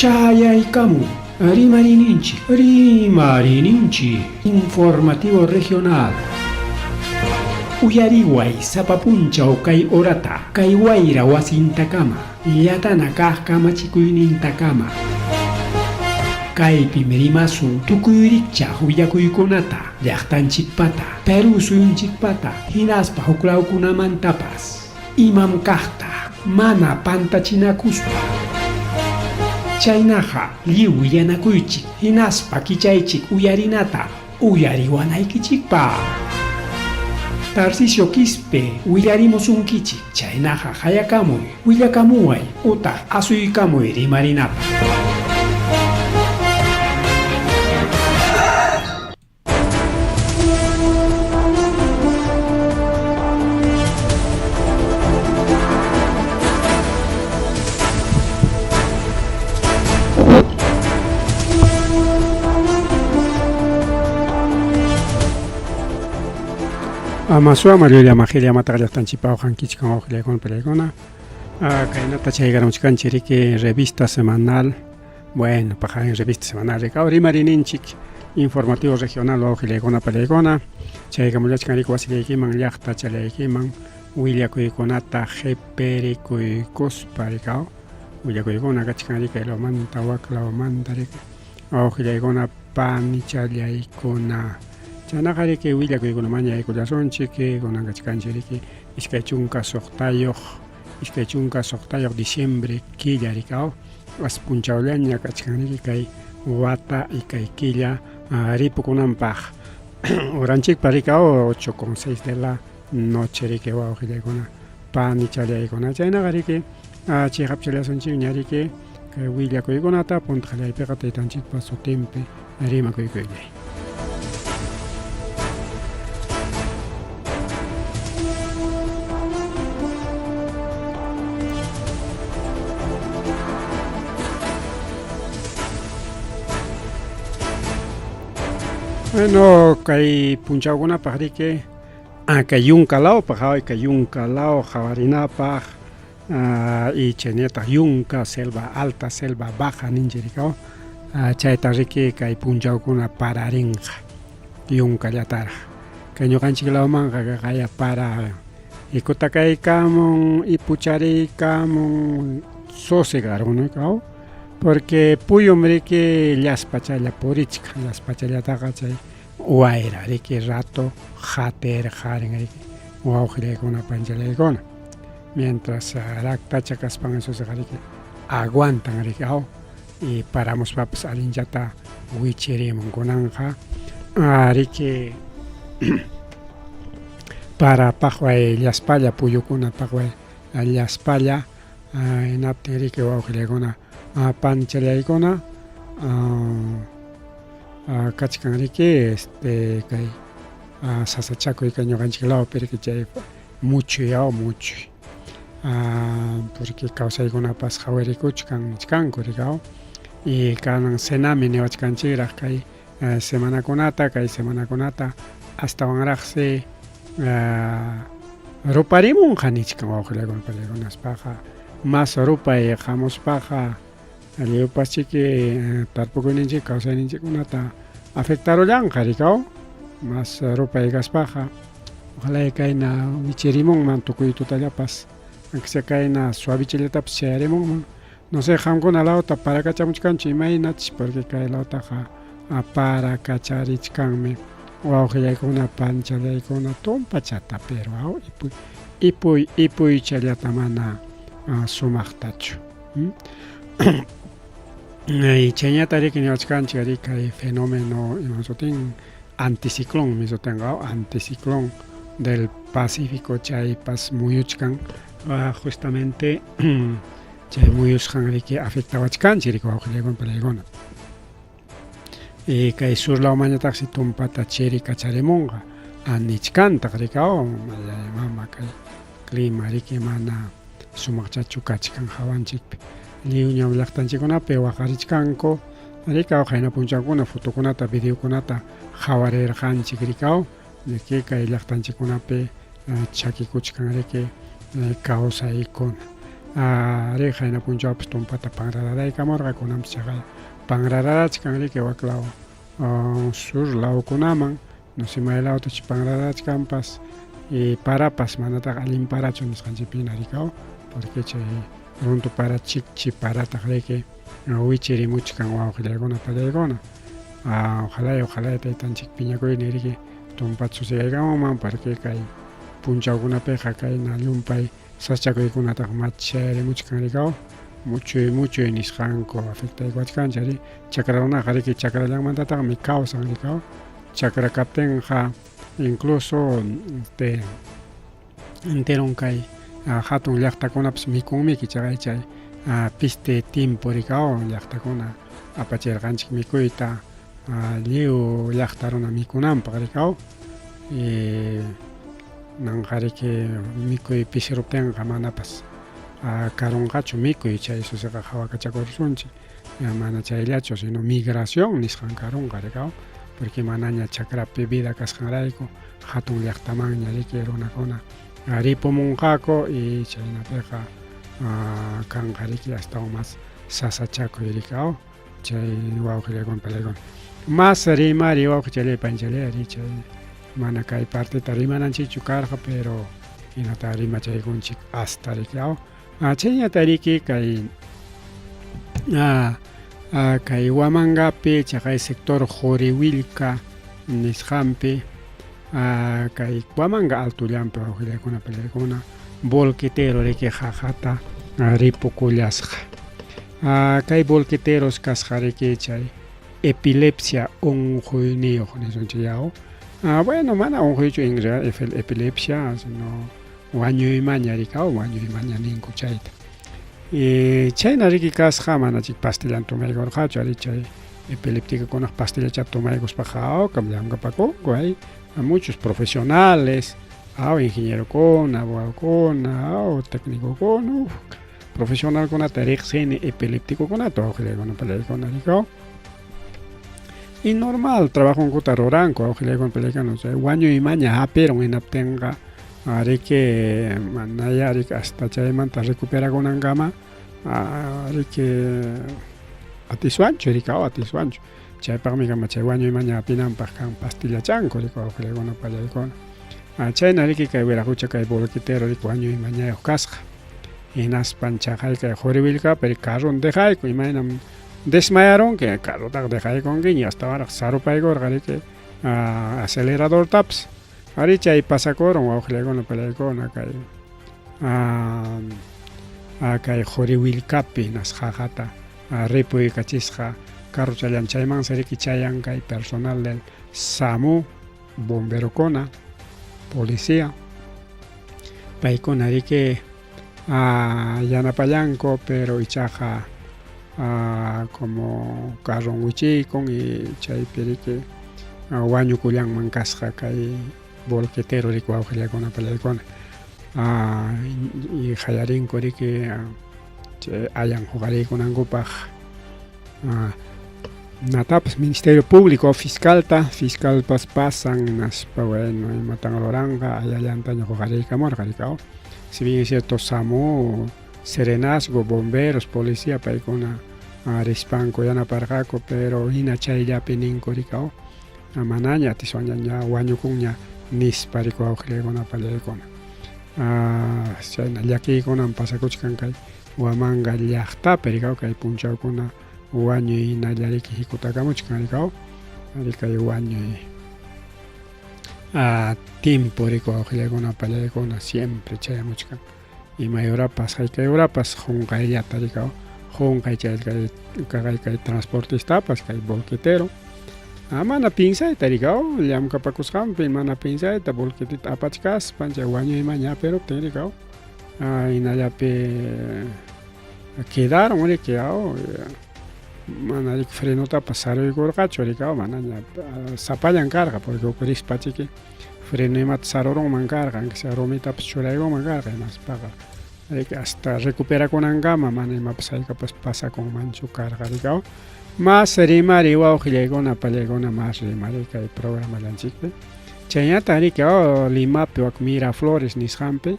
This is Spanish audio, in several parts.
Chayaykamu, Rimarininchi, informativo regional. Uyariway sapapunchaw kay orata, kay wayra wasintakama, yatana kajkamachikuynintakama. Kaypi mirimasun tukuyricha huyakuykunata, llaqtanchikpata, Peru suyunchikpata, hinaspa huklawkunamantapas, imam kaqta, mana pantachinakuspa. Chaynaqa lliw yanakuychik, hinaspa kichaychik uyarinata, uyariwanaykichikpa. Tarcisio Quispe, willarimusunkichik, chaynaqa hayakamuy, willakamuway, utaq asuykamuy rimarinata. Amasua María Magelia Matagallachtanchipao Hankichkan Ojlegon Pelegona. Kainata Chaygaramchkan Chirique, revista semanal. Bueno, paja en revista semanal. Recabri Marininchik, informativo regional Ojlegona Pelegona. Chaygamulachkan Rikwasilekiman, Yachta Chalekiman, Willakuikonata, Jepericuy Cosparicao, Willakuigona Gachkanrica, Lomanta Wakla Mandarik, Ojlegona Panichaliaicona. Chanakari que huilla que con maña y con la sonche que con angachcancheri que iskachunka sohtayoh diciembre killaricao as punchauleña kachkanri kai wata y kai killa ripo con ampaj oranchik paricao 8:06 de la noche que va ojile con pan y chale con chanakari que chihapchela sonchi ñari que huilla que con ata puntjala y pegate tanchik paso tempe rima que Bueno, kay punchaguna pajrique, kay yunkalao pajao y kay yunkalao jabarinapaj, y cheneta yunka, selva alta, selva baja ninjericao, chaytarrique kay punchaguna pararinja, yunka yatara. Kay ñuqanchiklao manga kaya para, y kutakay kamun, y puchari kamun, sosegaron, porque puyo mrique las pachalla porichka, las pachalla tagachay, uaira, rique rato, jater, jaren, uaujire con una panchalegona. Mientras ractacha caspan esos rique aguantan ricao y paramos papas alinjata, huichirimon con anja, rique para pajuay la espalla, puyo con una pajuay la espalla, en apte rique uaujire con una panchaleaicona kachkanrique kay sasachaco y cañoganchilao pero que chay mucho porque causa alguna pas jawericuchkan chkankurigao y kanan senami neochkanchiraj kay semana conata hasta vanrajse ruparimun janichkan ojlegon pelegonas paja más ropa y jamos paja Leo pasti que tampoco ninche causa ninche kunata afectaron jaricao más ropa y gaspaja ojalá que caina vicherimon mantucuy tutalapas aunque se caina suavicheleta psearemon no sé jamgon a la otra para cachamuchcanchi imainach porque cae la otra para cacharichcanme o ojalá con una pancha de con una tompa chata pero ipuy chaliatamana sumachtacho y cheñatari que neochkanchi hay fenómeno anticiclón anticiclón del Pacífico chaypas muyuchkan justamente chay muyuchkan que afectaba chkanchi rico ojlegon pelegona y kay sur la mañataxi tumpata cheri cacharemonga anichkanta ricao mama kay clima rique mana sumachchachu kachkan hawanchikpi liuña llaqtanchikunapi waqarichkanku rikao qayna punchankuna fotokunata videokunata hawarirqanchik rikao de kay llaqtanchikunapi chakikuchkan riki kawsaykuna Rejayna punchawpis tumpata pangrararaykamurqa kunapas chaqay pangrararachkanriki waklaw sur lawkunaman no sé maylawtachi pangrarachkanpas y parapas manataq allin parachu nisqanchikpina rikaw porque chay runtu para chikchi parataq riki wichirimuchkan wawqillaykuna pallaykuna ojalá taytanchik piñakuynin riki tumpata susigaykamunman porque kay punchawkunapiqa kayna llumpay sachakuykunataq machayarimuchkan rikaw mucho nisqanku afectaykuachkanchari chakra runaqa riki chakrallanmantataqmi kawsan rikaw chakra kaptinqa incluso enteron kay hatun llaqtakunapas mikunmiki chay piste tiempo rikaw llaqtakuna apachirqanchik mikuyta lliw llaqta runa mikunanpaq rikaw nanqariki mikuy pishiruptinqa manapas karunqachu mikuy chay susiqa hawakachakursunchik mana chayllachu sino migración nisqan karunqa rikaw porque manaña chakrapi vida kasqanrayku hatun llaqtamanña riki runakuna ripumunqaku y chaynapiqa kanqa riki astawan mas sasachakuy rikaw chay wawqillaykuna pallaykuna mas rimari wawqichalay panchalay chay mana kay partita rimananchikchu karqa pero hinata rimachaykunchik hasta rikaw chayñata riki kay kay Huamangapi chaqay sector Joriwilka nisqanpi kay Huamanga altullanpi wawqillaykuna pallaykuna volquetero riki qaqata ripukullasqa kay volqueteros kasqa riki chay epilepsia unquyniyuq nisunchik bueno mana unquychu en realidad epilepsia sino wañuymaña rikaw wañuymaña ninku chayta chayna riki kasqa manachik pastillan tumaykurqachu ari chay epileptikukunaq pastillachata tumaykuspaqa llamkapakunku hay muchos profesionales ingenieros abogadokuna técnicokuna profesionalkunata riqsini epileptikukunata wawqillaykuna pallaykuna rikaw y normal trabajonkuta ruranku wawqillaykuna pallaykuna wañuymaña hapirun hinaptinqa riki manaya riki hasta chaymanta recuperakunankama riki atiswanchu rikaw atiswanchu chaypaqmi kama chay wañuymaña hapinanpaq kan pastillachanku riki wawqillaykuna pallaykuna chayna riki kay wiraqucha kay volquetero riki wañuymañayuq kasqa hinaspan chaqay kay Joriwilkapi carron dejayku imaynam desmayarunki carrotaqa dejaykunki y hasta ahora sarupaykurqa riki aceleradortapas ari chay pasakurun wawqillaykuna pallaykuna kay Joriwilkapi qaqata ripuykachisqa carrochallan chaymansa riki chayan kay personal del SAMU bomberokuna policía paykuna riki yanapallanku pero ichaqa como carron wichiykun y chaypi riki wañukullanman kasqa kay volquetero riki wawqillaykuna pallaykuna y qallarinku riki ayan huqariykunankupaq natapas Ministerio Público fiscalpas pasan hinaspa bueno imatan ruranqa ayallantaña huqariykamurqa rikaw si bien es cierto SAMU serenazgo bomberos policía paykuna rispanku yanaparqaku pero hina chayllapi ninku rikaw manaña atiswanña wañukunña nispa riki wawqillaykuna pallaykuna chayna llakiykunan pasakuchkan kay Huamanga llaqtapi rikaw kay punchawkuna wañuy hinalla riki hikutakamuchkan rikaw ari kay wañuy tiempo riki wawqillaykuna pallaykuna siempre chayamuchkan imayurapas haykayurapas qunqayllata rikaw qunqay kay transportistapas kay volquetero mana pinsayta rikaw llamkapakusqanpi mana pinsayta volquetita apachkaspan chay wañuymaña aperuptin rikaw hinallapi quedaron riki mana riki frenotapas saruykurqachu rikaw manaña sapallan karqa porque uk rispachiki freno imata sarurunman karqa aunque sea rumitapas churaykunman karqa hinaspaqa riki hasta recuperakunankama mana imapas haykapas pasakunmanchu karqa rikaw mas rimari wawqillaykuna pallaykuna mas rimari kay programallanchikpi chayñata riki Limapi wak Miraflores nisqanpi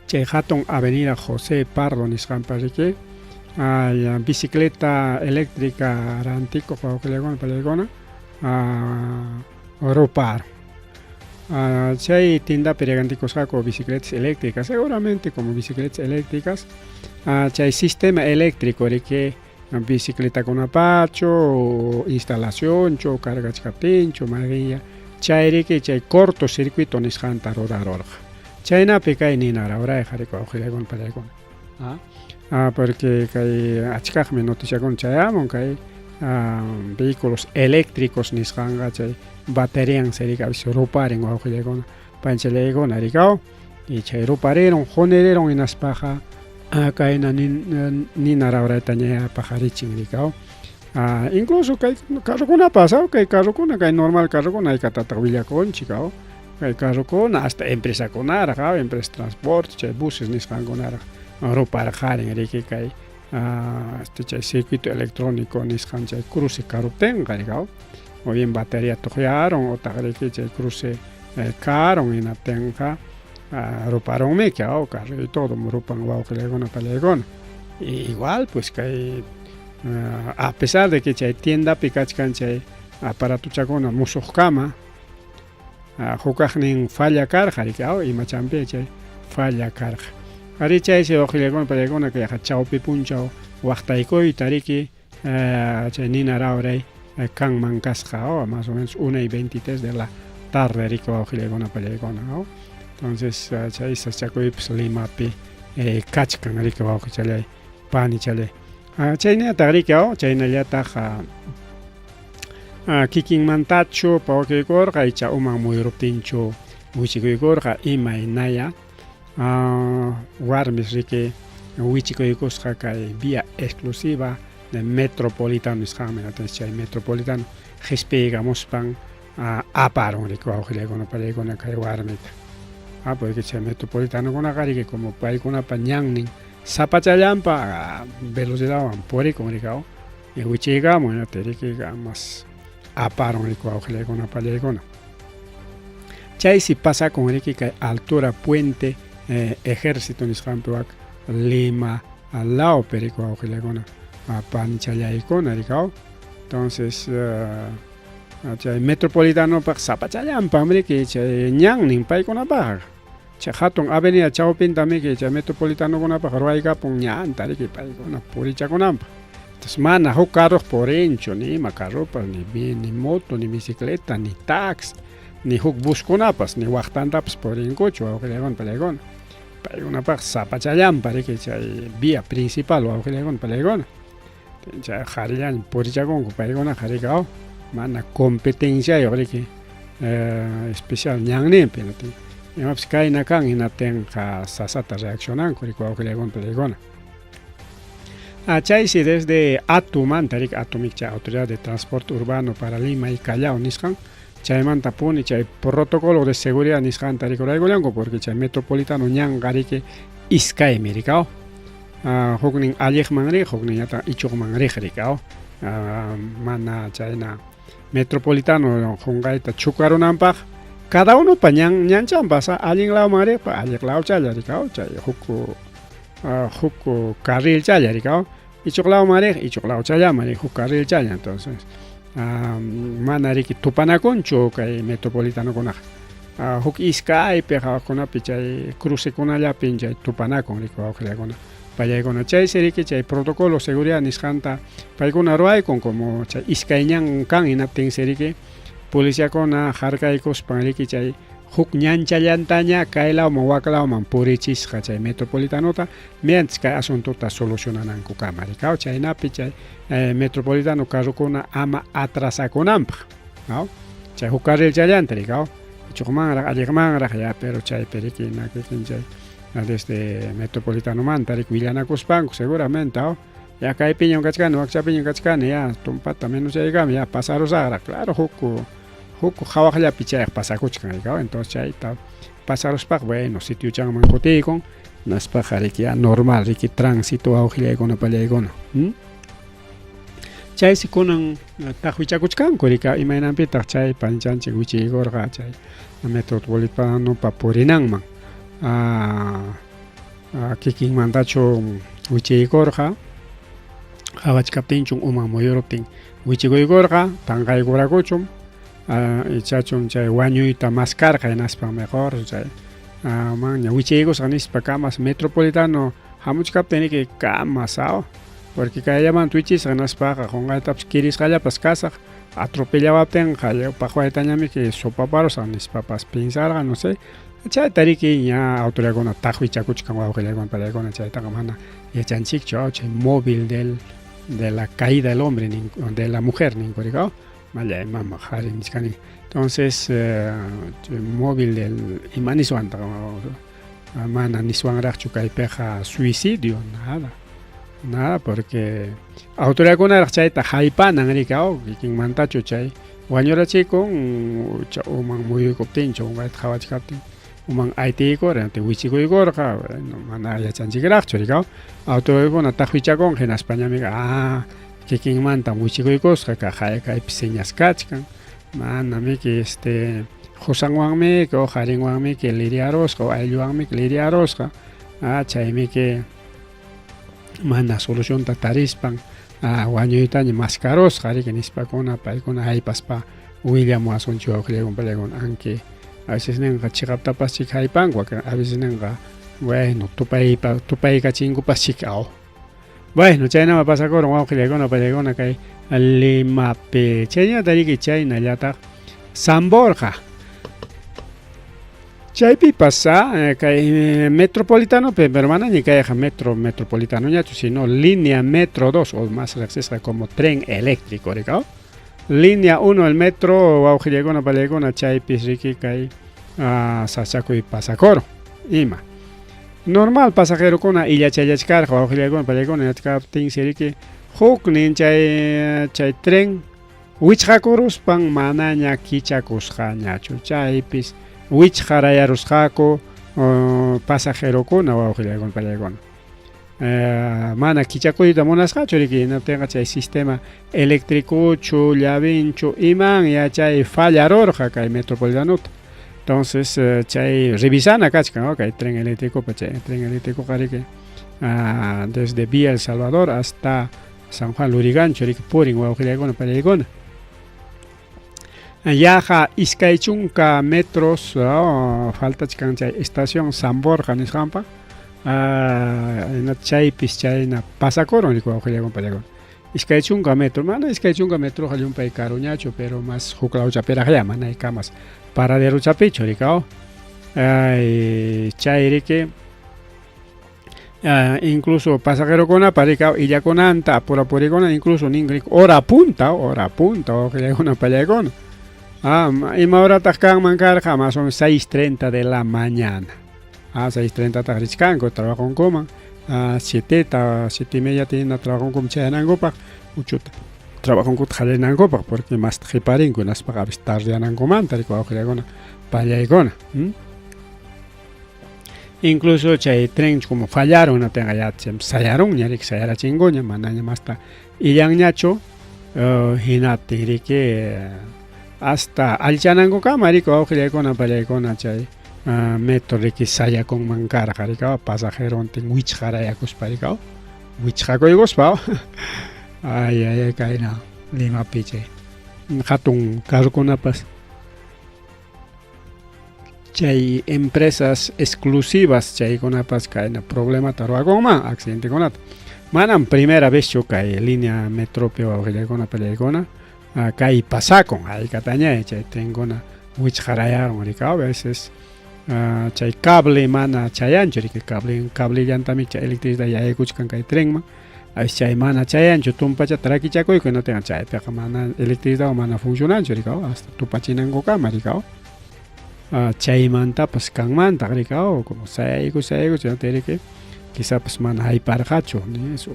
chay hatun avenida José Pardo nisqanpa riki bicicleta eléctrica rantico pallaykuna rupar chay tiendapi riqantikusqaku bicicletas eléctricas seguramente como bicicletas eléctricas chay sistema eléctrico riki bicicletakunapachu instalacionchu cargachkaptinchu maquilla chay riki chay cortocircuito nisqanta rurarurqa chaynapi kay ninarurayqa riki wawqiykuna pallaykuna porque kay achkaqmi noticiakuna chayamun kay vehículos eléctricos nisqanqa chay baterian serika ruparin wawqillaykuna panchallaykuna rikaw y chay rupariron juniriron hinaspaqa kayna ninarawrayta ña pajarichin rikaw incluso kay carrukunapas kay carrukuna kay normal carrukuna aykatataq willakunchik kay carrukuna hasta empresakunaraq empresa transporte chay buses nisqankunaraq ruparqarin riki kay chay circuito electrónico nisqan chay cruce karuptinqa rikaw o bien batería tuqyaron utaq riki chay cruce karon hinaptinqa ruparonmi carro y todo rupan wawqillaykuna pallaykuna igual pues kay a pesar de que chay tiendapi kachkan chay aparatuchakuna musuqkama hukaqnin falla karqa rikaw imachanpi chay falla karqa ari chaysi wawqillaykuna pallaykuna kay chawpi punchaw waqtaykuyta riki chay ninarawray kanman kasqa más o menos 1:23 de la tarde riki wawqillaykuna pallaykuna entonces chay sachakuypis Limapi kachkan riki wawqichalay pani chalay chaynallataq riki chaynallataq kikinmantachu pawakuykurqa icha uman muyuruptinchu wichikuykurqa imaynaya warmis riki wichikuykusqa kay vía exclusiva de metropolitano nisqanmi chay metropolitano qhispiykamuspan aparun riki wawqillaykuna pallaykuna kay warmita porque chay metropolitanokunaqa riki como paykunapa ñannin sapachallanpa velocidadwan purikun rikaw wichiykamun hinata riki mas aparun riki wawqillaykuna pallaykuna chaysi pasakun riki kay altura puente ejército nisqanpiwak Lima al lado riki wawqillaykuna panichalyaykuna rikaw entonces chay metropolitanopa sapachallanpam riki chay ñannin paykunapaq chay hatun avenida chawpintami chay metropolitanokunapaq ruwaykapun ñanta riki paykuna purichakunanpaq entonces mana huk carruq purinchu ni ima carrupas ni moto ni bicicleta ni taxi ni huk buskunapas ni waqtantapas purinkuchu wawqillaykuna pallaykuna paykunapaq sapachallanpa riki chay vía principal wawqillaykuna pallaykuna chay qharillaña purichakunku paykunaqa rikaw mana competenciayuq riki especial ñanninpi imapas kayna kan hinaptinqa sasata reaccionanku riki wawqillaykuna pallaykuna chaysi desde Atumanta riki Atumik chay autoridad de transporte urbano para Lima y Callao nisqan chaymanta puni chay protocolo de seguridad nisqanta rikuraykullanku porque chay metropolitano ñanqa riki iskaymi rikaw huknin alliqman riq huknin ñataq ichuqman riq rikaw mana chayna metropolitano qunqayta chukarunanpaq cada uno pa ñanchanpas allin lawman riqpa alliq lawchalla rikaw chay huk carril challa rikaw ichuq lawman riq ichuq lawchallaman riq huk carril challa entonces mana riki tupanakunchu kay metropolitanokunaqa huk iskaypi qhawaqkunapi chay crucekunallapin chay tupanakun riki wawqillaykuna pallaykuna chaysi riki chay protocolo seguridad nisqanta paykuna ruwaykun como chay iskay ñan kan hinaptinsi riki policiakuna harkaykuspan riki chay huk ñanchallantaña kay lawman wak lawman purichisqa chay metropolitanota mientras kay asuntuta solucionananku kama rikaw chaynapi chay metropolitano carrukuna ama atrasakunanpaq chay huk carril challanta rikaw ichuqmanraq alliqmanraq ya pero chaypi riki nakikin chay desde metropolitanomanta riki willanakuspanku seguramente ya kaypiña kachkani wakchapiña kachkani ya tumpata menos chaykami ya pasarusaqraq claro huk qhawaqllapi chayaq pasakuchkan rikaw entonces chayta pasaruspaq bueno sitiuchanman kutiykun naspaqa riki ya normal riki tránsito wawqillaykuna pallaykuna chaysi kunan taqwichakuchkanku rika imaynanpitaq chay panchanchik wichiykurqa chay metropolitanopa purinanman kikin mandacho wichaykorqa qhawachkaptinchun uman muyuruptin wichikuykurqa tanqaykurakuchun ichachun chay wañuyta maskarqa hinaspa mejor chay man wichaykusqa nispa kamas metropolitano hamuchkaptiniki kamasao porque kayllaman tuichisqa hinaspaqa qunqaytapas kirisqallapas kasaq atropellawaptinqa paqwaytañamiki sopaparusqa nispapas pensarqa no sé chay tariki ña autoridadkuna taqwichakuchkan wawqillaykuna pallaykuna chaytaqa mana yachanchikchu chay móvil de la caída del hombre de la mujer ninkurika mallay mama qhari nishkani entonces móvil del imaniswanta mana niswanraqchu kaypiqa suicidio nada porque autoridadkunaraq chayta haypanan rikaw kikinmantachu chay wañurachikun uman muyuykuptinchu unqayta qhawachkaptin uman aytiykur wichikuykurqa mana yachanchikraqchu rikaw autoridadkuna taqwichakun hinaspañamiqa kikinmantam wichikuykusqa kaypi señas kachkan manamiki qusanwanmiki o qarinwanmiki liriarusqa o aylluwanmiki liriarusqa chaymiki mana solucionta tarispan wañuytaña maskarusqa riki nispakuna paykuna haypaspa willamuasunchu wawqillaykuna pallaykuna anki a veces ninqa chiqaptapas chik haypanqa a veces ninqa bueno tupaykachinkupas chik bueno chaynama pasakurun wawqillaykuna pallaykuna kay Limapi chayñata riki chaynallataq Samborqa chaypipas kay metropolitanopi pero manaña kayqa metropolitanoñachu sino línea metro 2 o más riqsisqa como tren eléctrico rikaw línea 1 el metro wawqillaykuna pallaykuna chaypis riki kay sachakuy pasakuru ima normal pasajerokuna illachayachkarqa wawqillaykuna pallaykuna yachkaptinsi riki huknin chay tren wichqakuruspan manaña kichakusqañachu chaypis wichqarayarusqaku pasajerokuna wawqillaykuna pallaykuna mana kichakuyta munasqachu riki hinaptinqa chay sistema eléctricuchu llavinchu iman chay fallarurqa kay metropolitanuta entonces chay revisana kachkan kay tren eléctricopa chay tren eléctricoqa riki desde Vía El Salvador hasta San Juan Lurigancho riki purin wawqillaykuna pallaykuna yaqa iskay chunka metros faltachkan chay estación San Borja nisqanpa chaypis chayna pasakurun riki wawqillaykuna pallaykuna iskay chunka metro mana iskay chunka metroqa llumpay karuñachu pero mas huklawchapiraqlla mana ikamas paraderuchapichu rikaw chay riki incluso pasajerokunapa rikaw illakunanta apurapurikuna incluso ninrik hora punta wawqillaykuna pallaykuna ima horataq kanman karqa más o menos 6:30 de la mañana 6:30 taq richkanku trabajonkuman 7:30 tina trabajonkum chayanankupaq uchuta trabajonkuta qalinankupaq porque mas qiparinku naspaqa a veces tardeanankumanta riki wawqillaykuna pallaykuna incluso chay tren como fallaron natenqa ya sayarunña riki sayarachinkuña manaña masta illanñachu hinaptin riki hasta alchanankunkama riki wawqillaykuna pallaykuna chay metro riki sayakunman karqa rikaw pasajerontin wichqarayakuspa rikaw wichqakuykuspa ay kayna Limapi chay hatun carrukunapas chay empresas exclusivas chaykunapas kayna problemata ruwakunman accidentekunata manam primera vez chu kay línea metropi wawqillaykuna pallaykuna kay pasakun haykataña chay trenkuna wichqarayarun rikaw a veces chay cable mana chayanchu riki cable llantami chay electricidad yaykuchkan kay trenman a veces chay mana chayanchu tumpacha trakichakuyku notiqa chaypiqa mana electricidad mana funcionanchu rikaw hasta tupachinankukama rikaw chaymantapas kanmanta rikaw como sayayku chayta riki quizás mana hayparqachu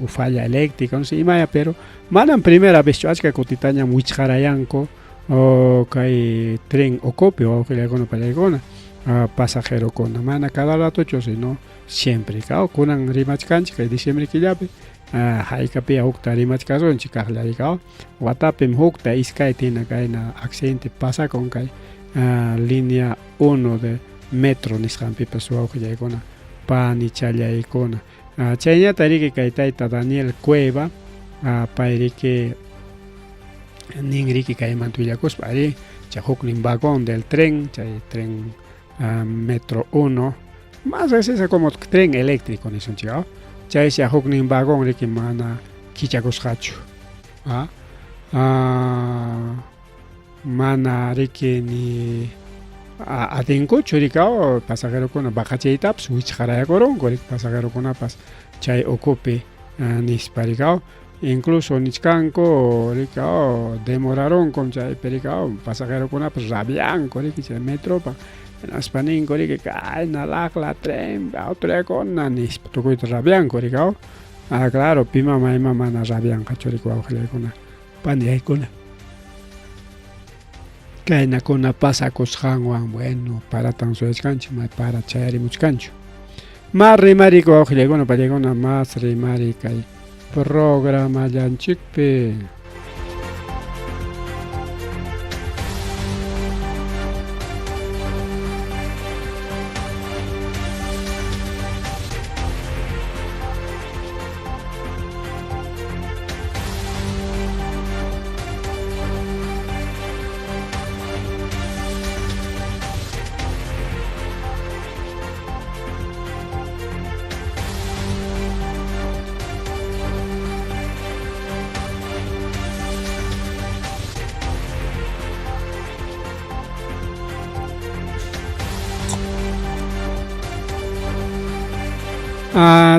o falla eléctrica no sé imaya pero manan primera vez achka kutitañam wichqarayanku kay tren ocupi wawqillaykuna pallaykuna pasajerokuna mana cada ratochu sino siempre kunan rimachkanchik kay diciembre killapi haykapi hukta rimachkasunchik kaqlla rikaw watapim hukta iskay tina kayna accidente pasakun kay línea 1 de metro nisqanpipas wawqillaykuna pani challaykuna chayñata riki kay tayta Daniel Cueva pay riki nin riki kaymantu willakuspa ari chay huknin vagón del tren, chay tren metro 1 más veces como tren eléctrico nisunchik chay huknin vagón riki mana kichakusqachu mana riki ni atinkuchu riki pasajerokuna bajachaytapas wichqarayakurunku riki pasajerokunapas chay ukupi nispa riki incluso nichkanku riki demorarunku chaypi riki pasajerokunapas rabianku riki chay metropa hinaspa ninku riki kayna laqla tren autoridadkuna nispa tukuyta rabianku riki claro pima mayma mana rabianqachu riki wawqillaykuna pandiaykuna kaynakuna pasakusqanwan bueno paratan suyachkanchik may para chayarimuchkanchu mas rimarika wawqillaykuna pallaykuna mas rimari kay programallanchikpi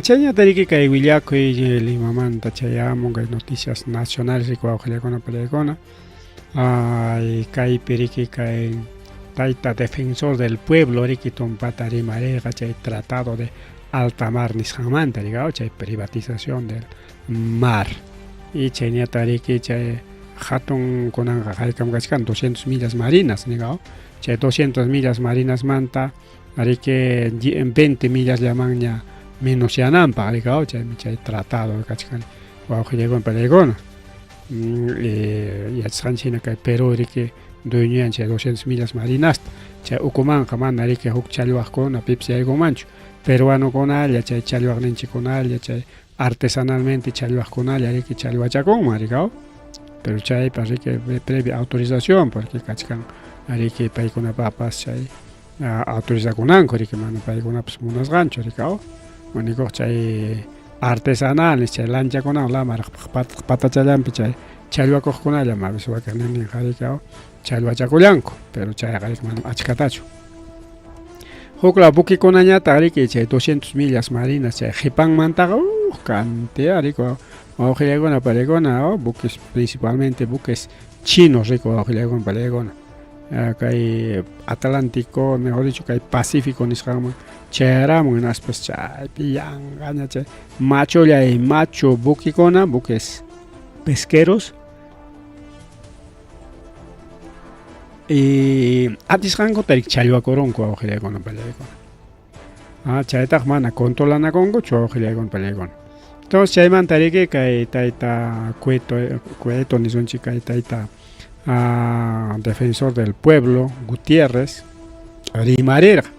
chayñata riki kay willakuy Limamanta chayamun kay noticias nacionales riki wawqillaykuna pallaykuna kaypi riki kay tayta defensor del pueblo riki tumpata rimarirqa chay tratado de alta mar nisqanmanta riki chay privatización del mar y chayñata riki chay hatun kunanqa haykam kachkan 200 millas marinas niqa chay 200 millas marinas manta riki 20 millas llamanña minuciananpaq riki chay tratado kachkan wawqillaykuna pallaykuna yachasqanchikna kay Perú riki dueñuyan chay 200 millas marinasta chay ukumanqa mana riki huk challwaqkuna pipas yaykunmanchu peruanukunalla chay challwaqninchikkunalla chay artesanalmente challwaqkunalla riki challwachakunman riki pero chaypa riki previa autorización porque kachkan riki paykunapapas chay autorizakunanku riki mana paykunapas munasqanchu riki Unikoq chay artesanales chay lanchakunawan lamaraq patachallanpi chay challwakuqkunalla mabis wakaqninninqa riki challwachakullanku pero chayqa riki mana achkatachu hukla bukikunañataq riki chay 200 millas marinas chay qipanmantaqa cantidad riki wawqillaykuna pallaykuna buques principalmente buques chinos riki wawqillaykuna pallaykuna kay Atlántico mejor dicho kay Pacífico nisqanman chayaramun hinaspas chaypi yanqaña chay machollay macho buquikuna buques pesqueros y atisqankuta riki challwakurunku wawqillaykuna pallaykuna chaytaq mana controlanakunkuchu wawqillaykuna pallaykuna entonces chaymanta riki kay tayta Cueto nisunchik kay tayta defensor del pueblo Gutiérrez rimarirqa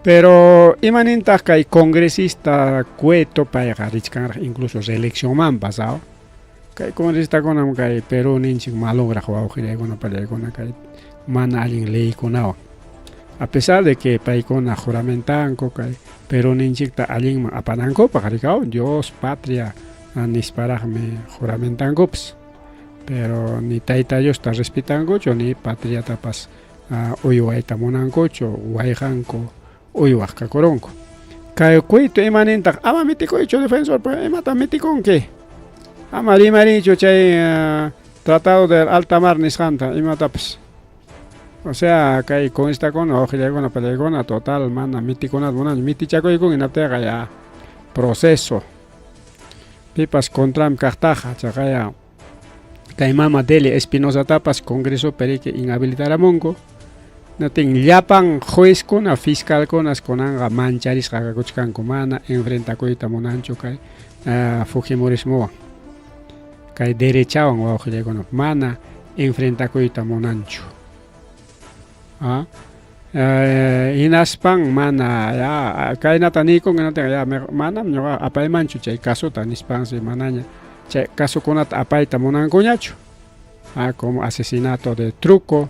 pero imanintaq kay congresista Cueto payqa richkanraq incluso reeleccionman pasado kay congresistakuna kay Perú ninchik malograq wawqillaykuna pallaykuna kay mana allin leykunawan a pesar de que paykuna juramentanku kay Perú ninchikta allinman apanankupaq riki Dios patria nisparaqmi juramentankupas pero ni tayta Diosta respetankuchu ni patriatapas uywayta munankuchu wayqanku uywaq kakurunku kay Cueto imanintaq ama mitikuychu defensor imata mitikunki ama rimarichu chay tratado del alta mar nisqanta imatapas o sea kay conquistakuna wawqillaykuna pallaykuna total mana mitikunata munanchu mitichakuykun hinaptiqa ya proceso pipas contrami kaqtaqa chaqaya kay mama Deli Espinosatapas congreso periki inhabilitaramunku natin llapan juezkuna fiscalkunas kunanqa mancharisqa kakuchkanku mana enfrentakuyta munanchu kay Fujimorismowan kay derechawan wawqillaykuna mana enfrentakuyta munanchu Hinaspan mana ya kainata nikon ya manam ñuqa apaymanchu chay kasuta nispansi manaña chay kasukunata apayta munankuñachu como asesinato de truco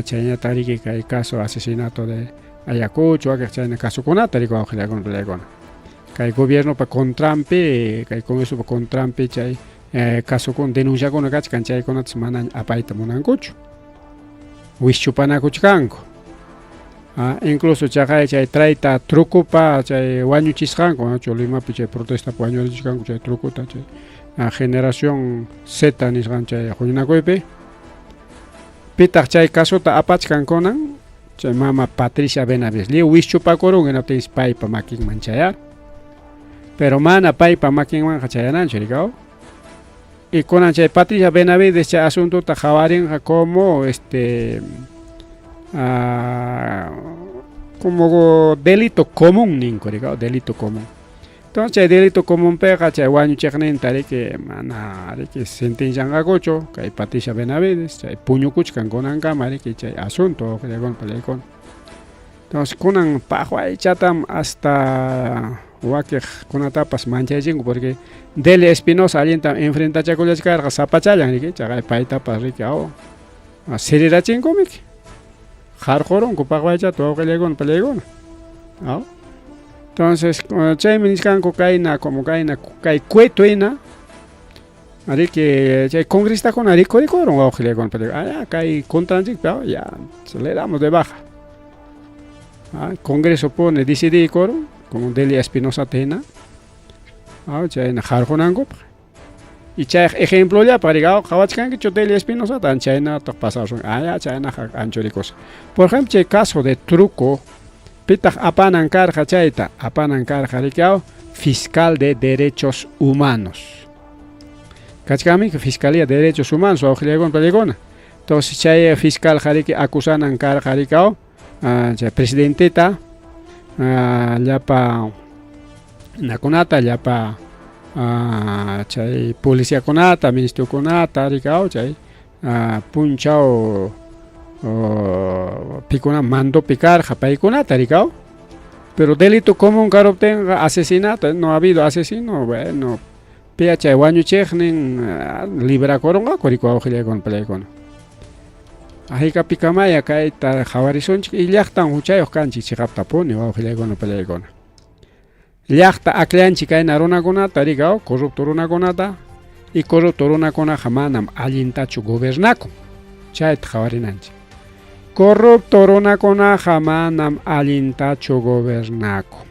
chayñata riki kay caso asesinato de Ayacucho chayna kasukunata rikuwawqllakunapalakuna kay gobierno pa contrampi kay congreso pa contrampi chay kasukuna denunciakuna kachkan chaykunatas mana apayta munankuchu wishchupanakuchkanku incluso chay trayta trucopa chay wañuchisqanku Cholimapi chay protesta wañuchisqanku chay trucota chay generación Z nisqan chay huñunakuypi pitaq chay kasuta apachkankunan chay mama Patricia Benavides liw wishchupakurun hinaptin paypa makinman chayar pero mana paypa makinman chayananchu rikaw y kunan chay Patricia Benavides chay asuntota hawarinqa como como delito común ninku rikaw delito común entonces chay delito común pega chay wañuchiqninta riki mana riki sentencianqakuchu kay Patricia Benavides chay puñukuchkankunankama riki chay asunto palaykuna entonces kunan paqwaychatam hasta wakiqkunatapas manchaychinku porque Deli Espinosa allintam enfrentachakullachkarqa sapachallan riki chay paytapas riki sirirachinkumiki harqurunku paqwaychata wawqillaykuna palaykuna entonces chaymi nisqanku kayna como kayna kay cuetuyna riki chay congresistakuna rikurun wawqillaykuna palaykuna kay contranchikpi ya le damos de baja congreso pone decidiykurun como Delia Espinosa hina chayna harqunankupa y chay ejemplollapi rigaw qhawachkankichu Delia Espinosa chaynata pasasun chayna ancho rikusa por ejemplo chay caso de truco pitaq apanan karqa chayta apanan karqa rikaw fiscal de derechos humanos kachkami fiscalía de derechos humanos wawqillaykuna palaykuna entonces chay fiscal riki acusanan karqa rikaw chay presidenteta llapa nakunata llapa chay policiakunata ministrokunata rikaw chay punchaw pikuna mando pikarqa paykunata rikaw pero delito común karuptinqa asesinato no ha habido asesino bueno pia chay wañuchiqnin librakurunqaku riki wawqillaykuna palaykuna ahika pikamaya kayta hawarisunchik y llaqtan huchayuq kanchik chiqaptapuni wawqillaykuna palaykuna llaqta akllanchik kayna runakunata rikaw corrupto runakunata y corrupto runakunaqa manam allintachu gobernakun chayta hawarinanchik corrupto runakunaqa manam allintachu gobernakun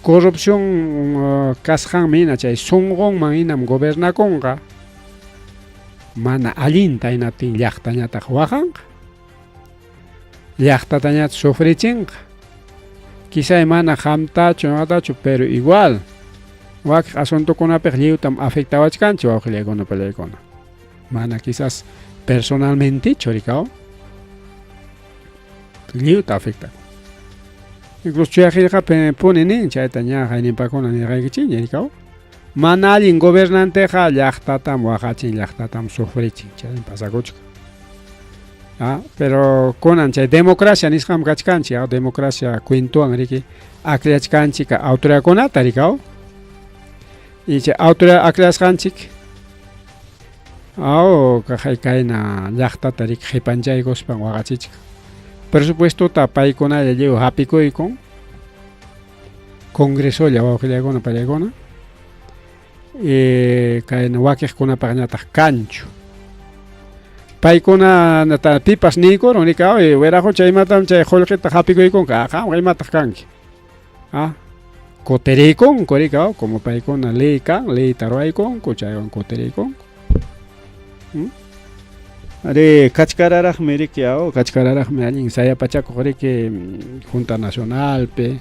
corrupción kasqanmi hina chay sunqunman hinam gobernakunqa mana allinta hinaptin llaqtañataq waqanqa llaqtatañata sufrichinqa quizá mana hamtachu matachu pero igual wakiq asuntokunapiq lliwtam afectawachkanchik wawqillaykuna palaykuna mana quizás personalmentichu rikaw lliwta afecta incluso chuyaqirqa puni nin chayta ña hayninpakuna nirqaykichiña rikaw mana allin gobernanteqa llaqtatam waqachin llaqtatam sufrichin chay pasakuchka pero kunan chay democracia nisqam kachkanchik democracia cuentuwan riki akllachkanchik autoridadkunata rikaw y chay autoridad akllashqanchik kayna llaqtata riki qipanchaykuspan waqachichka presupuestota paykunalla lliw hapikuykun congresolla wawqillaykuna palaykuna kayna wakiqkunapaq ñataq kanchu paykuna pipas nikurun rikaw wirahu chaymatam chay qullqita hapikuykunqa qamqa imataq kanki kutiriykunku rikaw como paykuna ley kan leyta ruwaykunku chaywan kutiriykunku ari kachkararaqmi riki kachkararaqmi allin sayapachakuq riki Junta Nacionalpi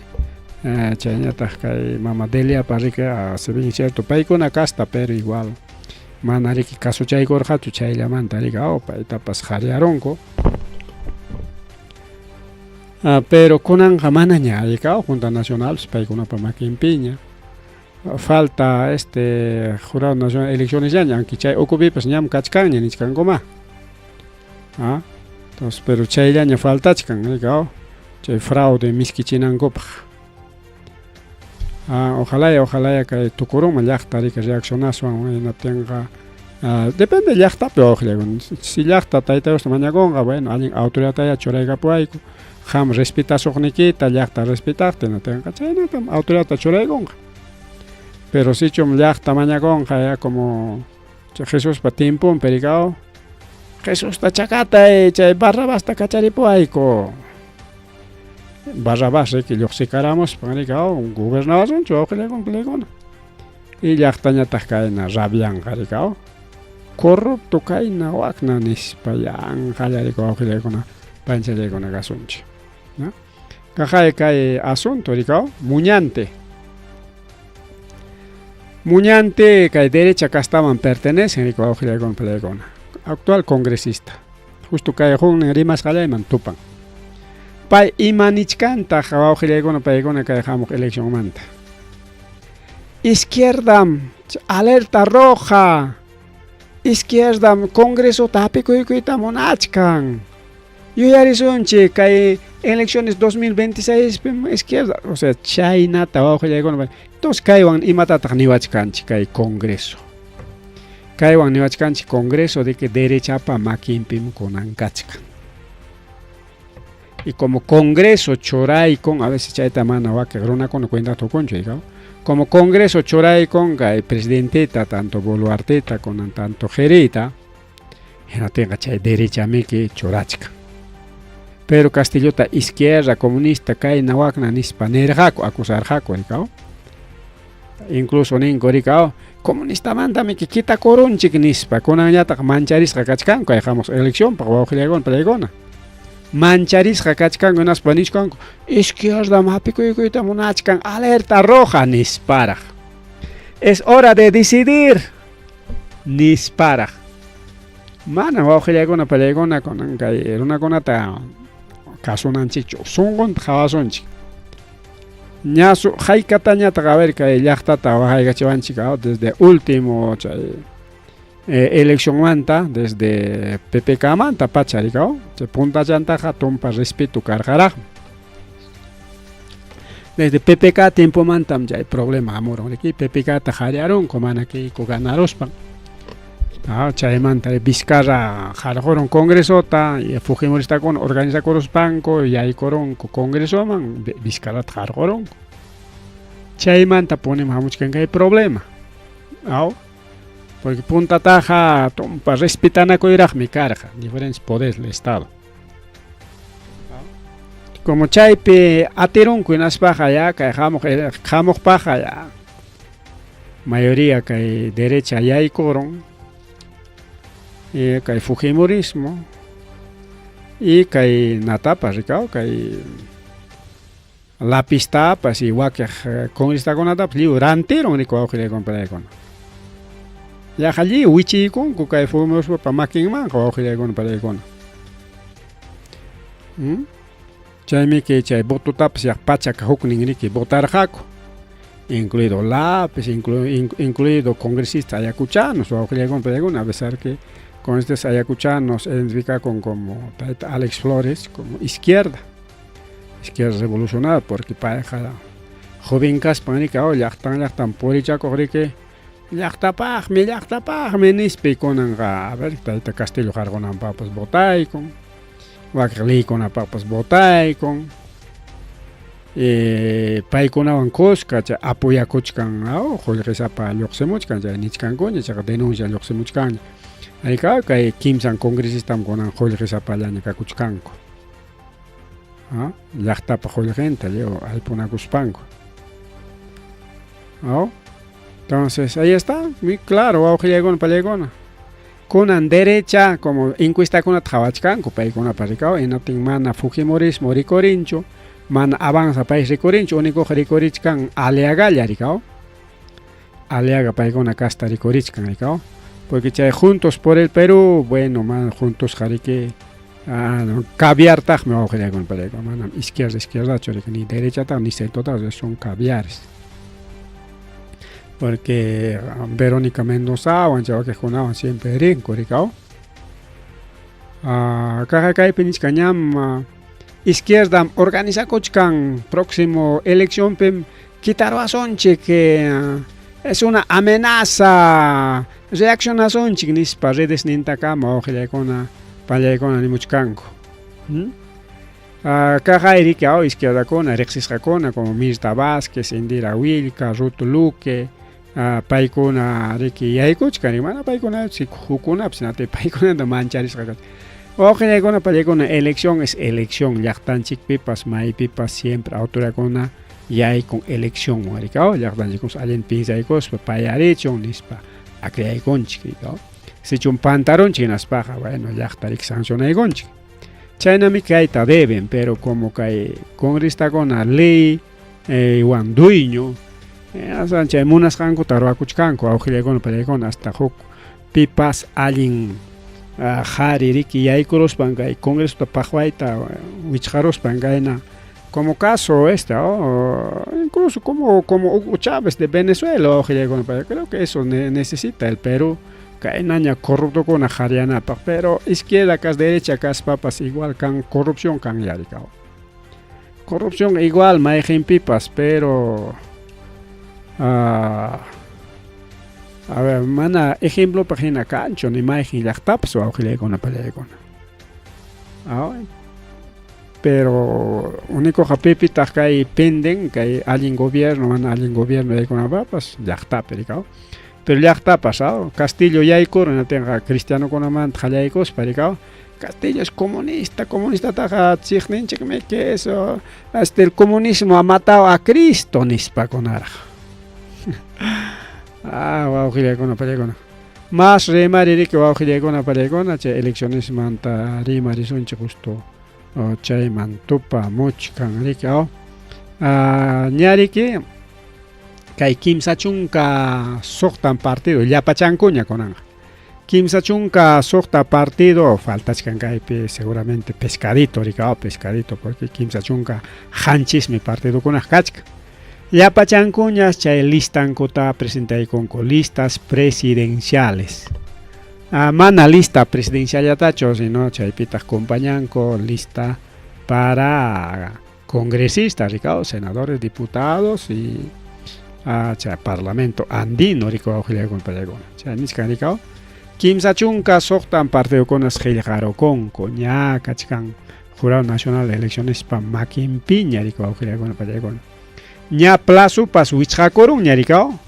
chayñataq kay mama Deliapa riki si bien cierto paykuna kasta pero igual mana riki kasuchaykurqachu chayllamanta riki paytapas qariyarunku pero kunanqa manaña rikaw Junta Nacional paykunapa makinpiña falta Jurado Nacional Elecciones ña aunque chay ukupipas ñam kachkanña nichkankuma Entonces, pero chayllaña faltachkan, rikaw, chay fraude miskichinankupak. Ojalá que tukuruma llaqta rika reaccionaswan hinatinqa depende llaqtapi oqllaykuna. Si llaqta taytayusta mañakunqa, bueno, allin autoridadta churaykapuayku, qam respetasuqnikita llaqta respetaqta hinatinqa chaynatam autoridadta churaykunqa. Pero si chum llaqta mañakunqa ya como Jesuspa tiempun perikaw, Jesusta chakatay chay Barrabasta kacharipuayku. Barrabás riki lluqsikaramos panrikaw gobernadorunchu awqillaykuna. Y llaqtañataq kayna rabianqa rikaw. Corrupto kayna waqna nispa yanqalla rikaw awqillaykuna panchallaykuna kasunchik. ¿No? Kay asunto rikaw muñante. Muñante kay derecha castaman pertenecen rikaw awqillaykuna. Actual congresista. Justo kay jun rimasqallayman tupan. Pay imanichkanta awqillaykuna paykuna kay hamuq elección manta. Izquierda, alerta roja. Izquierda, Congreso tapikuykuyta munachkan. Yuyarisunchik kay elecciones 2026 izquierda, o sea, chaynata awqillaykuna. Entonces kaywan imatataq niwachkanchik kay Congreso. Kaywan niwachkanchik Congreso de que derechapa makinpim kunankachkan. Y como Congreso choraykun, a veces chayta mana waqaq runakuna cuenta tukunchu ikaw. Como Congreso choraykun kay presidenteta tanto Boluarteta con tanto Jerita, hinatinqa chay derechamiki chorachkan. Pero Castillota izquierda comunista kayna waqna nispa nirqaku acusarqaku ikaw. Incluso ninku rikaw comunistamantami kitakurunchik nispa kunanñataq mancharisqa kachkanku kay hamuq eleccionpaq wawqillaykuna pallaykuna. Mancharisqa kachkanku naspa nishkanku izquierda mapikuykuyta munachkan alerta roja nisparaq. Es hora de decidir nisparaq. Mana wawqillaykuna pallaykuna kunan kay runakunata kasunanchikchu sunqunta hawasunchik. Ñasu haykatañataq a ver kay llaqtata waqaykachiwanchik desde último chay elección manta desde PPK manta pacharikaw chay puntachantaqa tumpa respeto karqaraqmi. Desde PPK tiempo mantam chay problema amurun riki PPK ta qhariyarunku mana kayku ganaruspan. Chaymanta Vizcarra qarqurun Congresota Fujimoristakuna organizakuruspanku yaykurunku Congresoman Vizcarrata qarqurunku. Chaymanta ponemos hamuchkan kay problema. Porque puntataqa tumpa respetanakuyraqmi karqa diferentes poderes del Estado. Como chaypi atirunku hinaspaqa ya kay hamuqpaqa ya mayoría kay derecha yaykurun. Kay Fujimorismo y kay natapas rikaw kay lapistapas y waqaq congresakunatapas lliw rantiron rikaw awqillaykuna pallaykuna. Yaqa lliw wichiykunku kay Fujimorismopa makinmanqa awqillaykuna pallaykuna. Chaymi chay vototapas yaq pachaqa huknin riki votarqaku, incluido Lápez, incluido congresistas ayacuchanos awqillaykuna pallaykuna, a pesar que con estos ayacuchanos identifican como Alex Flores como izquierda revolucionaria, porque pareja joven caspanica o llaqtan purichaco rike llaqtapaqmi nispi kunanqa a ver tayta Castillo qarqunanpapas votaykun waqlikunapaqpas votaykun paykunawan kuska chay apoyakuchkan qullqisapa lluqsimuchkan chay nichkankuña chayqa denuncia lluqsimuchkan. Ayka kay kimsan congresistam kunan qullqisapallaña kakuchkanku. Llaqtapa qullqinta llevo alpunakuspanku. Entonces ahí está, muy claro, awqillaykuna pallaykuna. Kunan derecha como encuestakunata qhawachkanku paykuna parikaw hinatin mana Fujimorismo rikurinchu, mana avanza país rikurinchu, unikuqa rikurichkan Aliagalla rikaw. Aliaga paykuna kasta rikurichkan rikaw. Porque chay Juntos por el Perú, bueno, man juntos jarike caviar tajme awqillaykuna pallaykuna manam izquierda churika ni derecha ta ni centro son caviares. Porque Verónica Mendoza wancha waqejkunawan siempre rinku rikaw. Caja kaypi nichkañam izquierda organizakuchkan próximo elección pem quitarwasonchik que es una amenaza reaccionasonchik nispa redes nintakama ojillaykuna pallaykuna nimuchkanku. Cajayriki izquierdakuna riqsisqakuna como Mirta Vázquez, Indira Wilca, Ruto Luque, paykuna riki yaykuchkani mana paykuna hukunapish natay paykunata mancharisqa. Ojillaykuna pallaykuna elección es elección llaqtanchikpipas maypipas siempre autoridadkuna yaykun elección warika llaqtanchikkus allin pinsaykuspa payarichun nispa akriyaykunchik sichun pantaronchik hinaspaqa bueno llaqtarik sancionaykunchik chaynami kayta deben pero como kay congrestakuna ley wan dueño chay munasqankuta ruwakuchkanku awqillaykuna pallaykuna hasta huk pipas allin qhari riki yaykuruspan kay congresuta paqwayta wichqaruspan kayna como caso incluso como Hugo Chávez de Venezuela, creo que eso necesita el Perú, que hay naña corrupto con la jarianapa, pero izquierda, cas derecha, cas papas, igual can corrupción can yaricao. Corrupción igual, maejin pipas, pero a ver, mana ejemplo página cancho, ni maejin yactaps o con la pelea con. Pero único japipi hay penden que hay alguien gobierno de con papas ya está pericao pero ya está pasado Castillo ya hay no tenga cristiano con amant jayaicos pericao Castillo es comunista taja chigninchik que eso hasta el comunismo ha matado a Cristo nispa con ara wow con pericona más remari que wow con pericona che elecciones manta rimari sonche justo chayman tupa muchkan rikao ñariki kay kimsa chunka suqtan partido llapachankuña konanga kimsa chunka suqta partido faltachkan kaypi seguramente pescadito rikao pescadito porque kimsa chunka hanchismi partido kunaj kachka llapachankuñas chay listankuta presentaykunku listas presidenciales mana lista presidencial yatacho, sino chaypitas compañanco lista para congresistas, Ricardo, senadores, diputados y parlamento andino, Ricardo, Ricardo. Kimsa chunka soqtan partido con as con coña kachkan Jurado Nacional de Elecciones pa makin piña, Ricardo, ña plazo pas wichhakorun, Ricardo.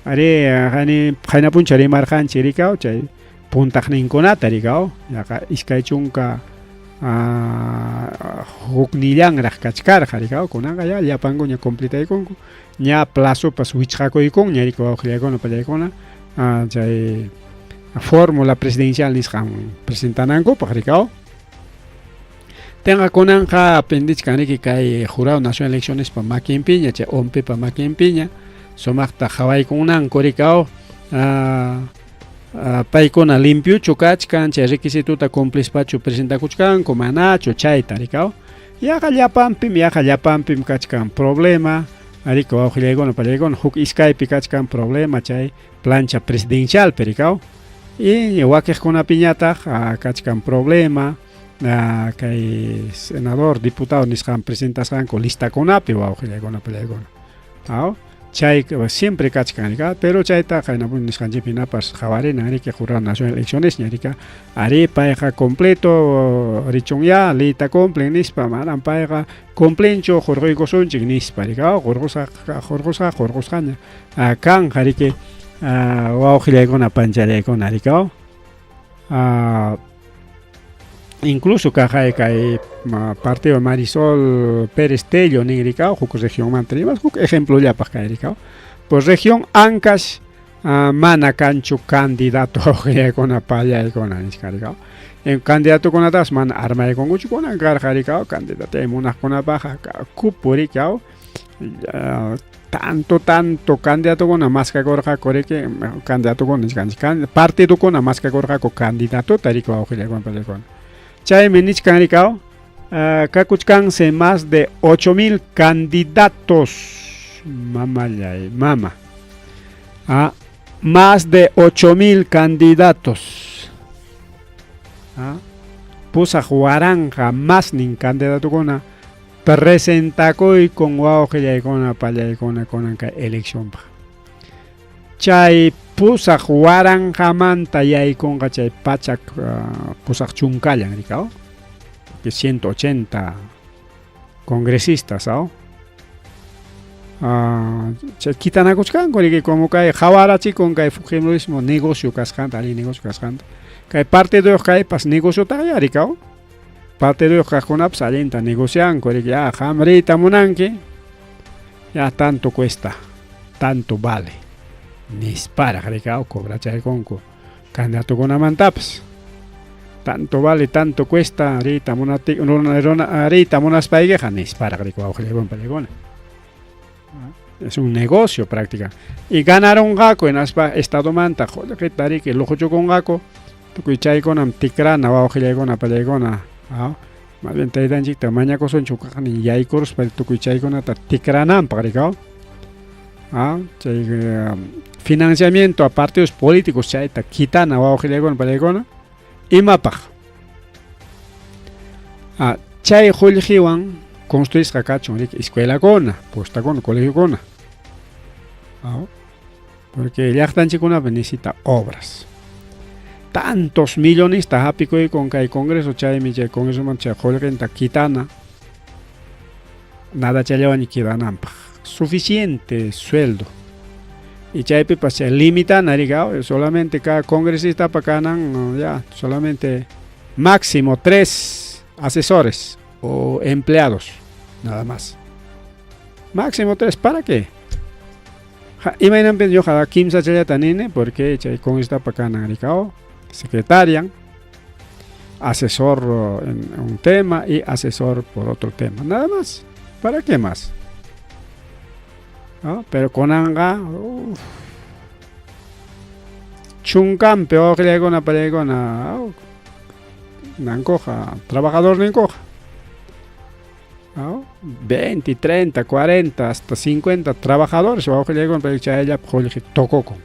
Are hani punchari marjanchi, Ricardo, chay puntajninkunata rikao yaqa iskay chunka huknillanraq kachkarqa rikao kunanqa ya llapankuña completaykunku ña plazopas wichqakuykunña rikao awqillaykuna pallaykuna chay fórmula presidencial nisqan presentanankupaq rikao tenga kunanqa pendichkanriki kay Jurado Nacional de Elecciones pa makinpiña chay ompipa makinpiña sumaqta qhawaykunanku rikao paykuna limpiuchu kachkan chay requisituta cumplispachu presentakuchkanku manachu chayta rikao yaqa llapanpim kachkan problema rikao awqillaykuna pallaykuna huk iskaypi kachkan problema chay plancha presidencial rikao y wakiqkunapiñataq kachkan problema kay senador diputado nisqan presentasqanku listakunapi awqillaykuna pallaykuna chay siempre kachkan pero chayta qaynapun nisqanchipinapas qawarina riki Jurado Nacional de Elecciones ñarika ari payqa completo richun ya lita complen nispa manan payqa complencho jorquykusunchik nispa rika jorqusqaña kan riki wawqillaykuna pancharaykuna rika incluso kay partido Marisol Pérez Tello nigricao huk región mantrimas huk ejemplo llapaq kay rikao pues región Ancash mana kanchu candidato awqillaykuna pallaykuna nisqa rikao en candidato kunatas mana armaykunkuchukuna karqa rikao candidato munaqkunapaqa kupu rikao tanto candidato kuna maskakurqa kuriki candidato kuna nisqanchik partido kuna maskakurqa candidato tariko awqillaykuna pallaykuna chaymi nichkan rikao kakuchkanse más de 8,000 candidatos más de 8,000 candidatos pusa Huaranja más nin candidato con presentakoy con wawqillaykuna pallaykuna kunanka elección pa. Chay pusaq waranqamanta yaykunqa chay pachak pusaq chunkallan rikao, que 180 congresistas ¿no? Chay kitanakuchkanku riki como kay hawarachikun kay fujimorismo negocio kasqanta ali negocio kasqanta kay partido kaypas negocio taqya rikao. Partido kaqkunapas allinta negocianku riki hamrita munanki ya tanto cuesta, tanto vale nisparaq rikao cobrachaykunku candidatukunamantapas tanto vale, tanto cuesta arita arita munaspaykiqa nisparaq riki wawqillaykuna. Es un negocio práctica y ganaron gaco en estado manta joder tariki lujucho con gaco tukuy chaykunam tikrana wawqillaykuna pallaykuna más bien taytanchikta mañakusun chukaqni yaykurus para tukuy chaykunata tikrananpaq rikao. Chay financiamiento a partidos políticos chayta kitana wawqillaykuna pallaykuna imapaq chay qullqiwan construisqa kachun riki escuelakuna, postakuna, colegiokuna. Porque llaqtanchikkunapi necesita obras. Tantos millonistas hapikuy con kay congreso chaymi chay congreso man chay qullqinta kitana nada challawan kidananpaq suficiente sueldo y chaypipas chay limitana rikao solamente cada congresista pa kanan ya solamente máximo 3 asesores o empleados nada más máximo 3 ¿para qué? Imaynanpis yo cada 15 challata nini porque chay congresista pa kanan rikao secretaria, asesor en un tema y asesor por otro tema. Nada más. ¿Para qué más? Pero con anga chunkampe oqllaykuna pallaykuna nankoja, trabajador ninkoja. 20, 30, 40, hasta 50 trabajadores oqllaykuna pallaykuna qullqi tokoko.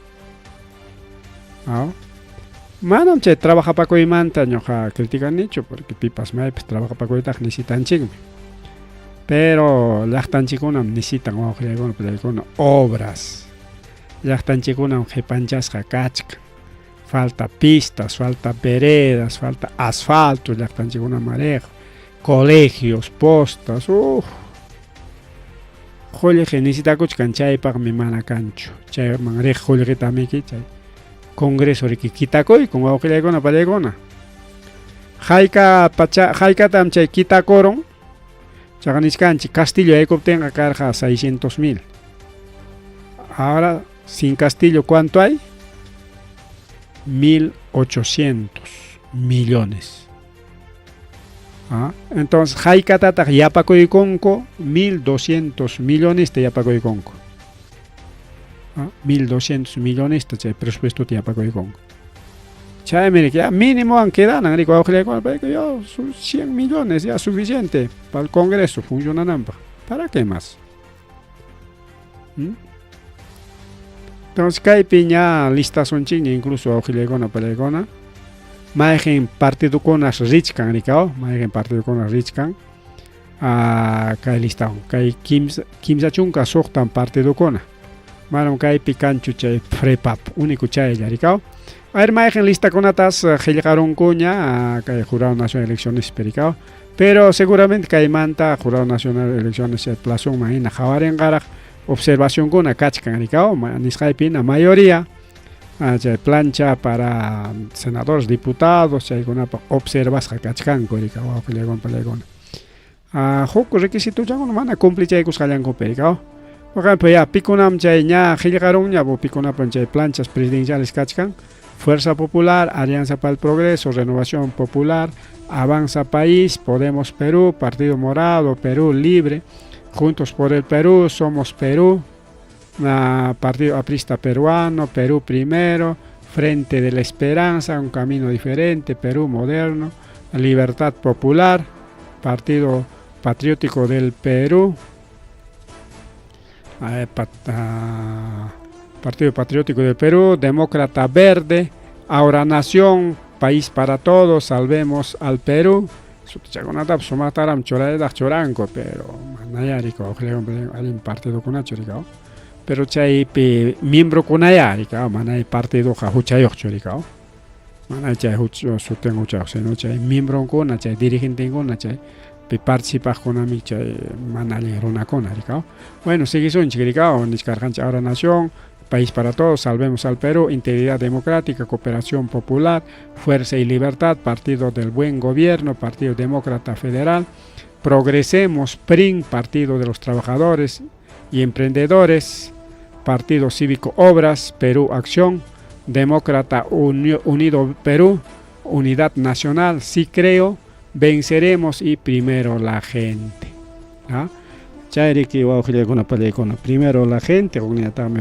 Manam chay trabajapakuymanta ñoqa critican nicho porque pipas maypis trabajapakuytaq necesitanchikmi. Pero llaqtanchikkunam necesitan wawqillaykuna pallaykuna obras. Llaqtanchikkunam qhipanchasqa kachkan. Falta pistas, falta veredas, falta asfalto llaqtanchikkuna mareja, colegios, postas, qullqi necesitakuchkan chaypaqmi mana kanchu. Chayman riq qullqitamiki chay Congreso riki kitakoy con wawqillaykuna pallaykuna. Haykatam chay kitakoron. Chaqa niskanchik Castillo yaykuptinqa karqa 600,000. Ahora sin Castillo ¿cuánto hay? 1.800 millones. Entonces haykatata yapakuykunku 1.200 millones te yapakuykunku. 1.200 millones de presupuesto tiene para con. Chayme ya mínimo han quedado en el 100 millones ya suficiente para el Congreso funcionan. ¿Para qué más? Entonces hay piña listas son ching incluso auxilegona palegona. Maegen partido con las richkan ricao, maegen partido con las richkan. Kai listao, kai kimsa chunka sohtan partido kona. Maron kai picanchu chay prepap único chay yaricao. A ver, maegen lista con atas gilgaron cuña kai Jurado Nacional de Elecciones pericao. Pero seguramente kai manta Jurado Nacional de Elecciones el plazo maina jawaren garaj observación con kachkan ricao, niscaipin a mayoría. Chay plancha para senadores, diputados, chay con observas kachkan ricao, pelegon pelegon. Joku requisito ya no mana cumplir chay kuskallan pericao. Por ejemplo, ya pikunam chay ña gilgaron ya pikunam chay planchas presidenciales kachkan. Fuerza Popular, Alianza para el Progreso, Renovación Popular, Avanza País, Podemos Perú, Partido Morado, Perú Libre, Juntos por el Perú, Somos Perú, Partido Aprista Peruano, Perú Primero, Frente de la Esperanza, Un Camino Diferente, Perú Moderno, Libertad Popular, Partido Patriótico del Perú, Partido Patriótico del Perú, Demócrata Verde, Ahora Nación, país para todos, salvemos al Perú. Chagonata somataram chorada choranco, pero manayarico, algún partido con achoricao. Pero chay miembro con ayarica, manay partido jahuchayo choricao. Manay chay hucho suten hucho, seno chay miembro con chay dirigente con chay participa con ami chay manali rona con aricao. Bueno, sigue son chiricao, niscargancha ahora nación. País para todos, salvemos al Perú, integridad democrática, cooperación popular, fuerza y libertad, Partido del Buen Gobierno, Partido Demócrata Federal, progresemos, PRIN, Partido de los Trabajadores y Emprendedores, Partido Cívico Obras, Perú Acción, Demócrata Unido Perú, Unidad Nacional, sí creo, venceremos y primero la gente. ¿Ah? Primero la gente,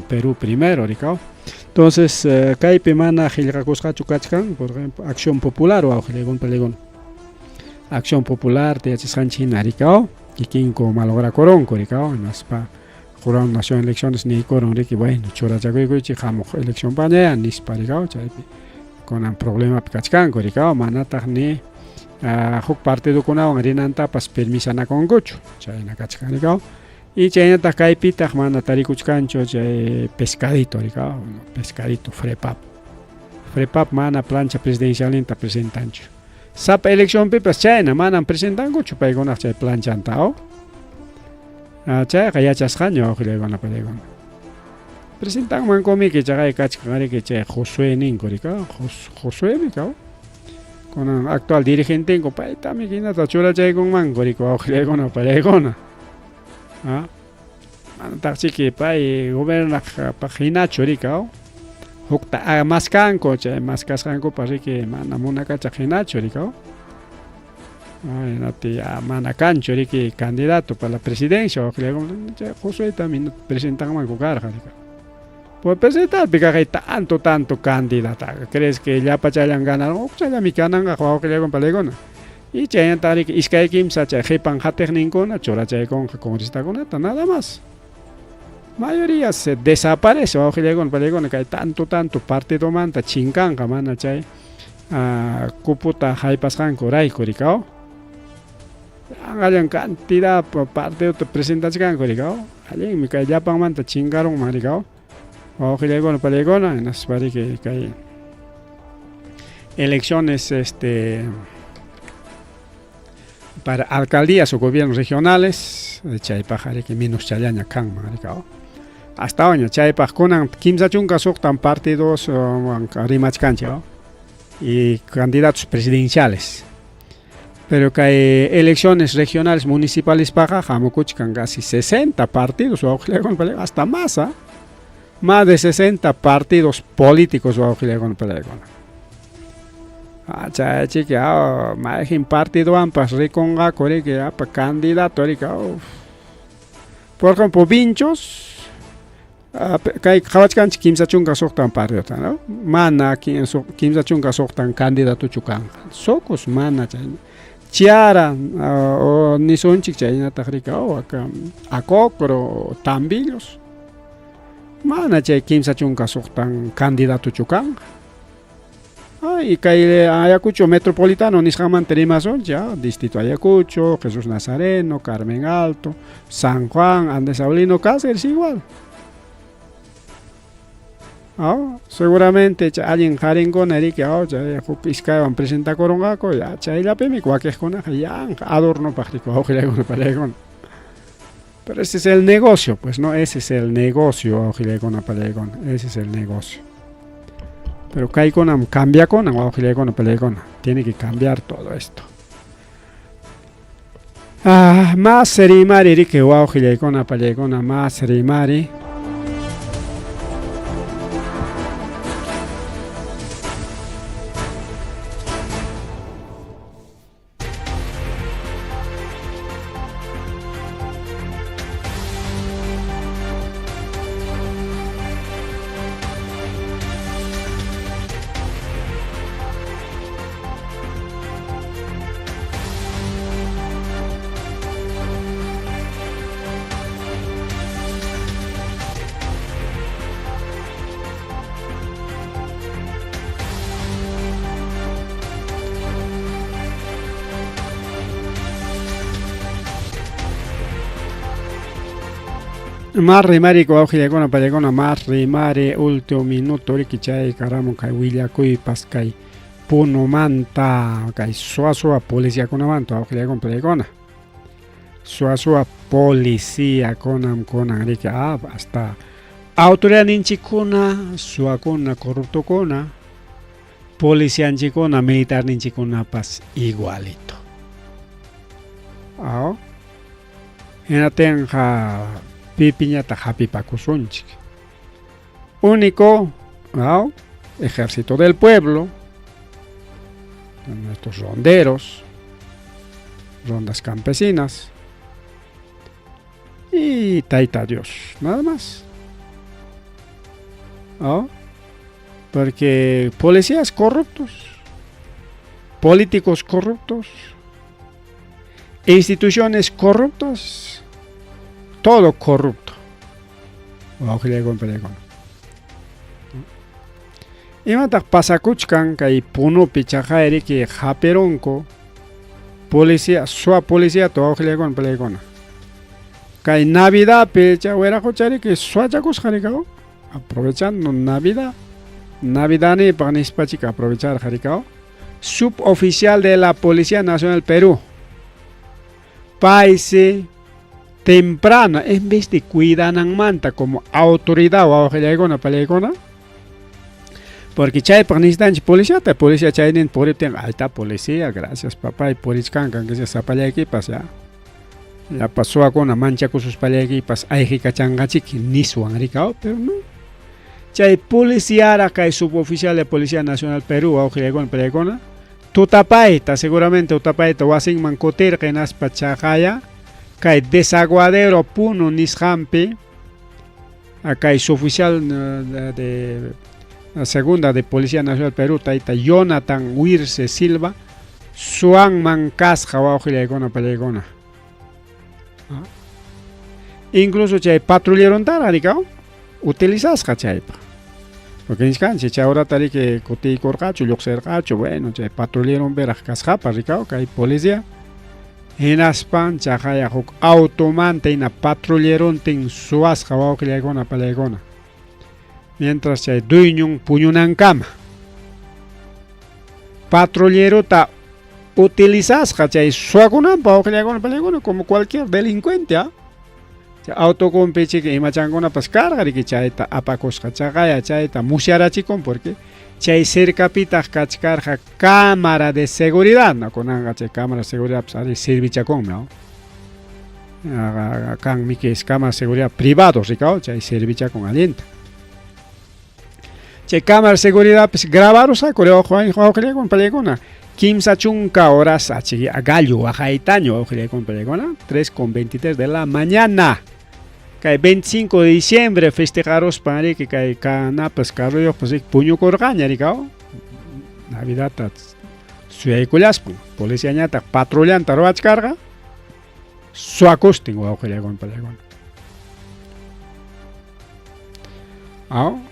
Perú primero, entonces, por ejemplo, Acción Popular o Acción Popular, te haces China, y quien malogra coronco, jurado nación elecciones ni coron, bueno, chora elección paña, ni con un problema picachcanco, manata ni huk partido kuna wangarinanta pas permisana con gocho chayna kachkanikao y chaynata kaypita mana tarikuchkancho chay pescadito frepap mana plancha presidencialenta presentancho sap elección pipas chayna mana presentangochu paykuna chay planchantao chay qayachasqaño awqillaykuna paykuna presentanman komi que chay kachkari que chay Josué ninkorika Josué mikao con el actual dirigente en Copay también que está chula chay con mango rico awqillaykuna paykuna taxi que pay gobierna paginacho rikao hukta maskanko chay maskasqanko pari que mana munaka chajinacho rikao nati manakancho riki candidato para la presidencia awqillaykuna chay Josué también presentan mango karqa rikao. Pues presentar pica tanto candidata. ¿Crees que ya pachayan ganar? O ya mi canan a juego que le con palegona. Y chayan tarik iskay kimsa chay jepan hatek ninguna chora chay con congresista con nada más. Mayoría se desaparece o que le con palegona que hay tanto partido manta chinkan mana chay kuputa jaipasan korai korikao. Hagan cantidad partido te presentación korikao. Alguien mi kay yapan manta chingaron marikao. Ojilegona palegona en las que hay elecciones para alcaldías o gobiernos regionales de Chaypajari que menos chayaña kan maricao hasta hoy Chaypaj kunan kimsa chunka soktan partidos rimachkancha y candidatos presidenciales pero que hay elecciones regionales municipales paja jamukuchkan casi 60 partidos o hasta más más de 60 partidos políticos o con pelegona. Chica, más partido ampas riconga core que apa candidato rica. Por ejemplo, pinchos kai khawachkan kimsa chunga soktan partido, ¿no? Mana kimsa chunga soktan candidato chukan. Sokos mana chay. Chiara o ni son chichay rica o acá acocro tambillos. Mana chay kimsa chunka soktan candidato chukan. Y kay Ayacucho metropolitano nisqaman Terimasol ya distrito Ayacucho, Jesús Nazareno, Carmen Alto, San Juan, Andes Saulino, Cáceres igual. Seguramente alguien jaringo neri que ya iskaiwan presenta corongako ya chay la pemi cuaquejona ya adorno pajico con pero ese es el negocio, pues no, ese es el negocio, ese es el negocio. Pero cambia tiene que cambiar todo esto. Más serimari que más serimari. Más rimari ko auxiliacona pallecona más rimari último minuto rikichay caramo kay willakuy paskay puno manta kay suasua policía kunamanto auxiliacona pallecona suasua policía konam riki hasta autoridad ninchikuna suakuna corrupto kuna policía ninchikuna militar ninchikuna pas igualito en tenja pipiñata japipacusunchik. Único, ejército del pueblo, nuestros ronderos, rondas campesinas y taita Dios, nada más. Porque policías corruptos, políticos corruptos, instituciones corruptas, todo corrupto. Imatak pasakuchkan kay punupi chaqayri ki japeronko policía sua policía to auxiliacon pelecona. Kay Navidad pe chawerakuchari que suachakusjarikao aprovechando Navidad ni panispachika aprovechar jarikao suboficial de la Policía Nacional Perú. Paise temprana, en vez de cuidar manta como autoridad o auxiliacona pelecona, porque chay necesitan policía chay nen por alta policía, gracias papá y por iscancan que se zapalla equipas ya pasó a con una mancha con sus palla equipas hay cachangachi que ni suan ricao, pero no. Chay policía acá es suboficial de Policía Nacional Perú auxiliacona pelecona, tu tapaita seguramente tu tapaita wasin mancoter que nas pachajaya kay desaguadero puno nishampi acá es oficial de la segunda de Policía Nacional Perú taita Jonathan Wirce Silva suan mancasja auxiliacona pelecona. Incluso chay patrullero tararicao utilizas chaypa porque niscanche chay ahora tari que coti corcacho luxercacho bueno chay patrullero veras casjapa ricao kay policía en aspan chajaya huk automante ina patrulleron tin suasja auxiliacona pelecona. Mientras chay dueño puñunan cama patrullero ta utilizas chay suakunan pa auxiliacona pelecona como cualquier delincuente. Autocompeche que imachangona pas carga que chayta apacos chagaya chayta musiarachikon porque chay cercapita kachkarja cámara de seguridad no conanga chay cámara de seguridad pues servichakon no kan mi que es cámara de seguridad privados ricao chay servichakon alienta chay cámara de seguridad pues grabaros a coreo con pelecona Kimsa chunka horas achi agallo bajaitaño con pelecona 3:23 de la mañana. Kay 25 de diciembre festejaros para que kay canapas carro pues puño corgaña ricao. Navidad suayculas policía ñata patrullan tarwach carga. Suacosting con pelecona.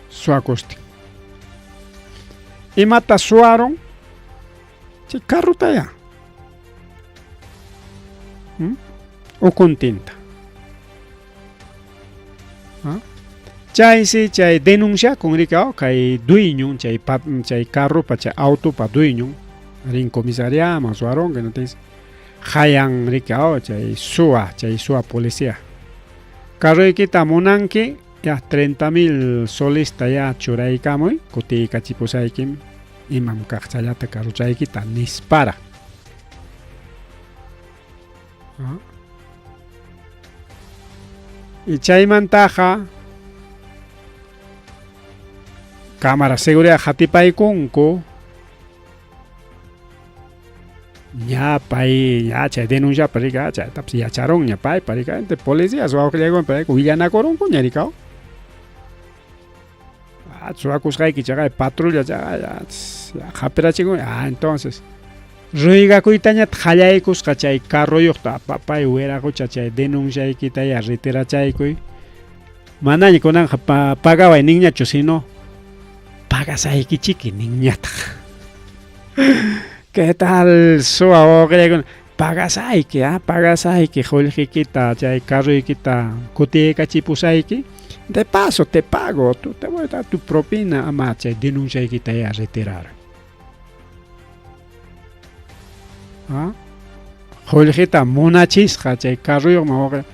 Suacosting. Y mata suaron carro está allá o contenta chay si chay denuncia con ricao kay dueño chay carro pa chay auto pa dueño rin comisaría más suaron que no te hayan ricao chay sua policía carro y quita monanque ya 30,000 soles ya churay kamoy koti kachipusay kim imam kakchayata karuchay kita nispara. Y chaymantaja cámara seguridad hatipay kunko ya pay ya chay denuncia parika chay taps ya charon ya pay parika entre policía so que llegó en Villana Corón kuñarikao suakuskai que chaga patrulla ya japera chingo entonces ruiga kuitaña tjallaykus kachay carro yoqta papay huera kuchay denuncia kita ya retira chay kuy manaña konan pagaba niña chusino pagas ahí chiqui niñata ¿qué tal suavo que pagasayki Julkikita, chay carruykita kutiykachipusayki. De paso te pago, te voy a dar tu propina, ama chay denunciaykita ya retirar. Julkita munachisqa chay carruyuqman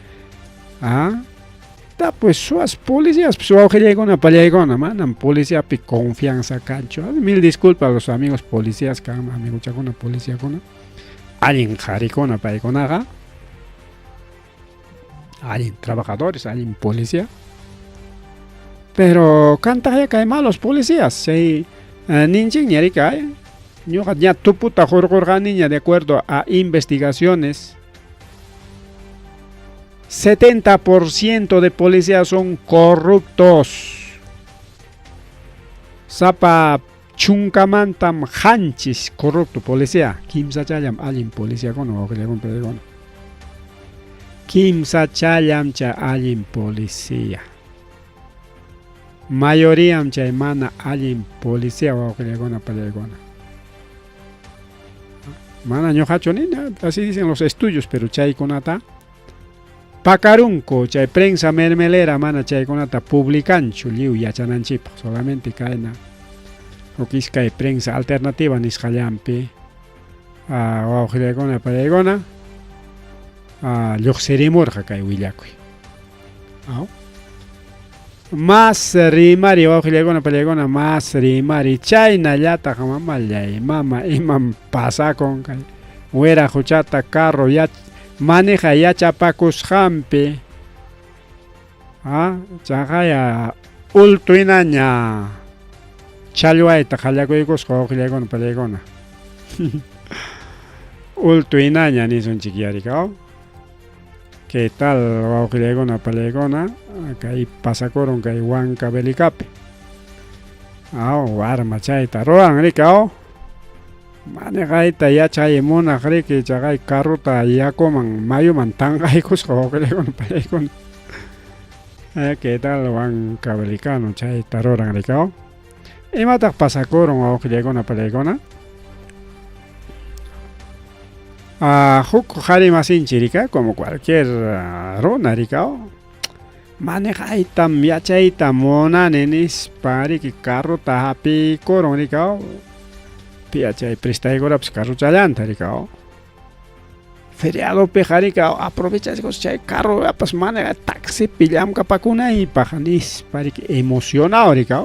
pues suas policías, su awqillaykuna pallaykuna manam policiapi confianza kanchu. Mil disculpas a los amigos policías, amiguchakuna policíakuna. Allin qharikuna paykunaqa, allin trabajadores, allin policía. Pero kantaqya kay malos policías, chay ninchik ñarika, ñuqa ña tuputa hurqurqaniña de acuerdo a investigaciones. 70% de policías son corruptos. Sapa chunkamantam hanchis corrupto policía. Kimsa chayam allin policía kono pelegona. Kimsa chayam cha allin policía. Mayoría chay mana allin policía pelegona. Mana ñojacho ni así dicen los estudios, pero chay konata. Pakarunko, chay prensa mermelera mana chaykunata publicanchu liu yachananchipaq, solamente kayna ukiskay prensa alternativa nisqallampi wawqillaykuna pallaykuna lluqsirimurqa kay willakuy. Mas rimari wawqillaykuna pallaykuna mas rimari chaynallataq mamallay mama imam pasakun kay wera huchata carro maneja yachapakusqanpi chaqaya ultuinaña challwayta qallakuykusqa wawqillaykuna pallaykuna ultuinaña nisunchik yarika. ¿Qué tal wawqillaykuna pallaykuna kay pasakurun kay Huancavelicapi warma chayta ruran rika manejayta yachaymunaq riki chaqay carruta yakuman mayuman tanqaykusqa wawqillaykuna pallaykuna. ¿Qué tal Huancavelicano chayta ruran rika? Imataq pasakurun wawqillaykuna pallaykuna? Huk qhari masinchik rika como cualquier runa rika. Manejaytam yachayta munani nispa riki carruta hapikurun rika. Pia chay prestaykurapas carruchallanta rika. Feriadopi rika aprovechasqus chay carro apas maneja taxipi llamkapakunaypaq nispa riki emocionado rika.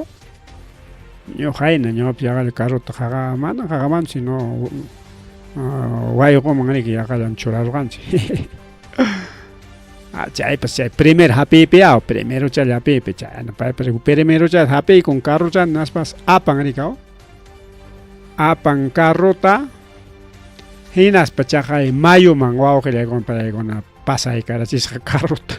Ñuqayna ñuqapi yaqali carruta qaqa mana qaqamanchu sino wayquman riki yaqallan churarqanchik. Chaypas chay primer hapipi primero chay hapipi chayna paypas primero chay hapi con carrucha naspas apan rika. Apan carruta hinaspa chaqay mayuman wawqillaykuna pallaykuna pasaykarachisqa carruta.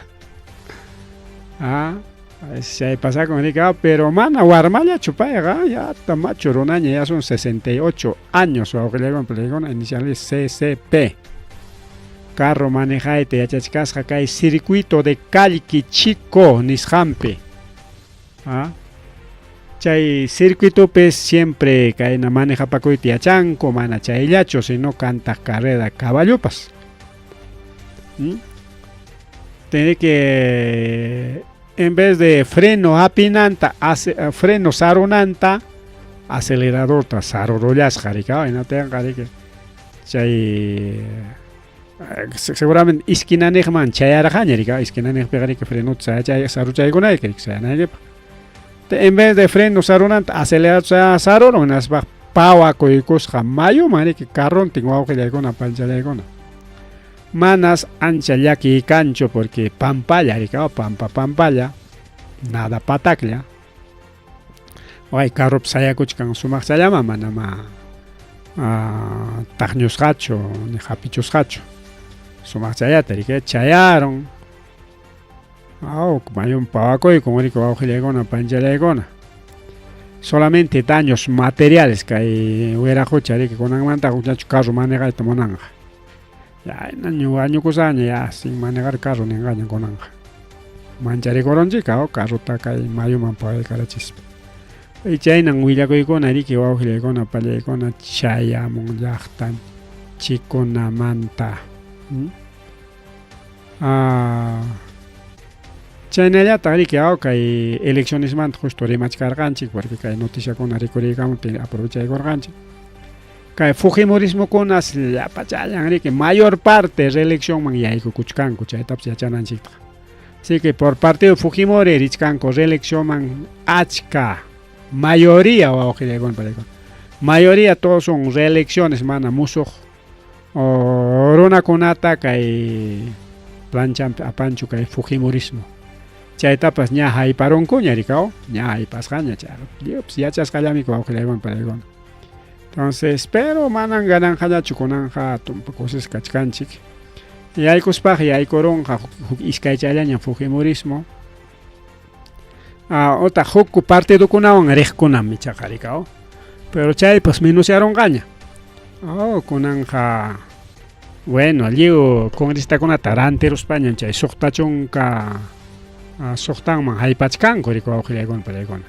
Chay pasakun rika, pero mana warmallachu payqa yata macho runaña ya son 68 años wawqillaykuna pallaykuna iniciales CCP. Carro manejayta yachachkasqa kay circuito de Callqui Chico nisqanpi. Chay circuitopi siempre kayna manejapakuyta yachanku mana chayllachu sino kantaq carrera caballupas. Tiene que en vez de freno apinanta freno sarunanta aceleradorta sarurullasqa rika inatenqa riki chay seguramente iskinanejman chayarqaña rika iskinanejpiqa riki frenuta saruchaykunayki riki sayanaykipa. En vez de freno sarunanta acelerador sarurun naspa pawakuykusqa mayuman riki carrontin wawqillaykuna pallaykuna. Manas ancha llaki kanchu porque pampalla rika pampalla nada pataklla. Way carrup sayakuchkan sumaqchallama manama taqñusqachu ni hapichusqachu. Sumaqchallata rika chayaron. Mayun pawakuyku rika wawqillaykuna pallaykuna. Solamente daños materiales kay wiraqucha riki kunanmanta huchachu carro manejayta munanqa. Ya ñuqañukusaña ya sin manejar carro ninqaña kunanqa. Mancharikuronchika carruta kay mayuman pawaykarachispa. Chaynan willakuykuna riki wawqillaykuna pallaykuna chayamun llaqtan chikunamanta. Chaynallataq riki kay eleccionesmanta justo rimachkarqanchik porque kay noticiakuna rikuriykamunpi aprovechaykurqanchik. Kay Fujimorismokunas llapachallan riki mayor parte reeleccionman yaykukuchkanku chaytapas yachananchikta. Así que por partido Fujimori richkanku reeleccionman achka mayoría mayoría todos son reelecciones mana musuq runakunata kay planchampi apanchu kay Fujimorismo. Chaytapas ña hayparonkuña rikao, ña haypasqaña chayqa. Dios yachasqallami wawqillaywan. Entonces, pero manan gananqallachu kunanqa tumpa cosas kachkanchik. Yaykuspaq yaykurunqa huk iskaychallaña Fujimorismo. Ota huk partidokunawan riqkunami chayqa rikao. Pero chaypas minuciaronqaña. Kunanqa bueno, lliw congresistakuna ranteruspaña chay suqtachunqa suqtanman haypachkanku rikao wawqillaykuna.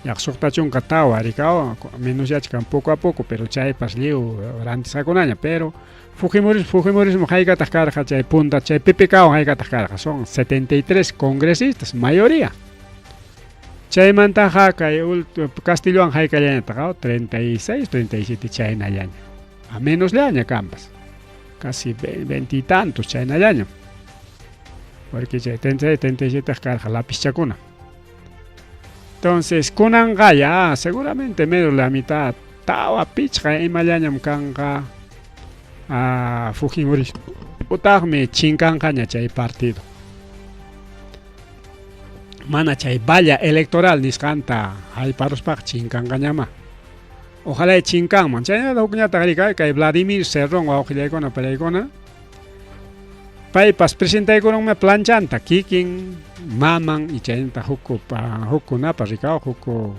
Yak suqtachunqa tawa rikao minuciachkan poco a poco, pero chaypas lliw rantisqakunaña, pero Fujimorismo haykataq karqa chay punta chay PPKwan haykataq karqa son 73 congresistas, mayoría. Chaymantaqa kay Castillowan haykallañataqa 36, 37 chaynallaña. A menos llaña kampas. Casi 20 y tantos chaynallaña. Porque chay 37 karqa lapischakuna. Entonces, kunanqa ya seguramente menos la mitad tawa pichqa imallañam kanqa Fujimorismo. Utaqmi chinkanqaña chay partido. Mana chay valla electoral nisqanta hayparuspaq chinkanqañama. Ojalá chinkanman. Chaynata hukñata rikay kay Vladimir Cerrón wawqillaykuna pallaykuna. Paypas presentaykunanmi planchanta kikin maman y chaynata hukkunapa rikaw hukku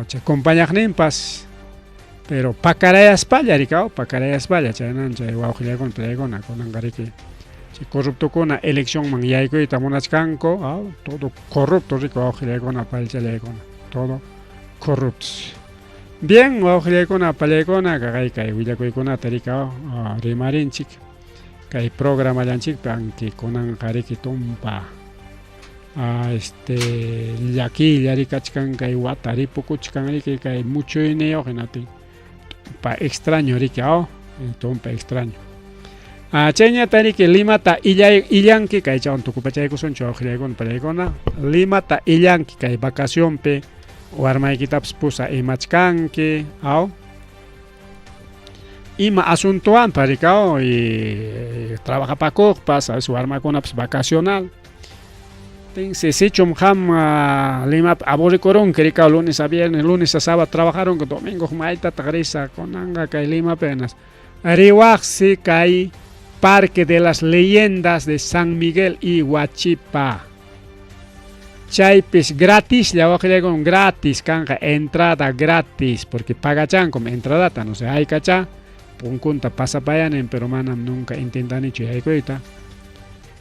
chay compañaqninpas. Pero pakarayaspaña rikaw, pakarayaspaña chaynan chay wawqillaykuna pallaykuna kunanqa riki chay corruptukuna eleccionman yaykuyta munachkanku, todo corrupto riki wawqillaykuna pallchallaykuna, todo corruptos. Bien, wawqillaykuna pallaykuna kay willakuykunata rikaw rimarinchik kay programallanchikpi anki kunanqa riki tumpa llakilla rikachkan kay wata ripukuchkan riki kay muchuyniyoq hinatin tumpa extraño riki tumpa extraño. Chayñata riki Limata illanki kay chawan tukupachaykusunchu wawqillaykuna pallaykuna. Limata illanki kay vacacionpi warmaykitapas pusa imachkanki ima asuntowanpa rikaw y trabajapakuqpas warmakunapas vacacional. Entonces, sichum Lima aburrikurunki rikaw lunes a viernes, lunes a sábado trabajarunki, domingo maytataq risa kunanqa kay Lima apenas riwaqsi kay Parque de las Leyendas de San Miguel y Huachipa. Chaypis gratis, wawqillaykuna gratis kanqa, entrada gratis, porque pagachan como entradata, no sé, hay cacha, punkunta pasapayanen, pero manam nunca intentanichu yaykuyta.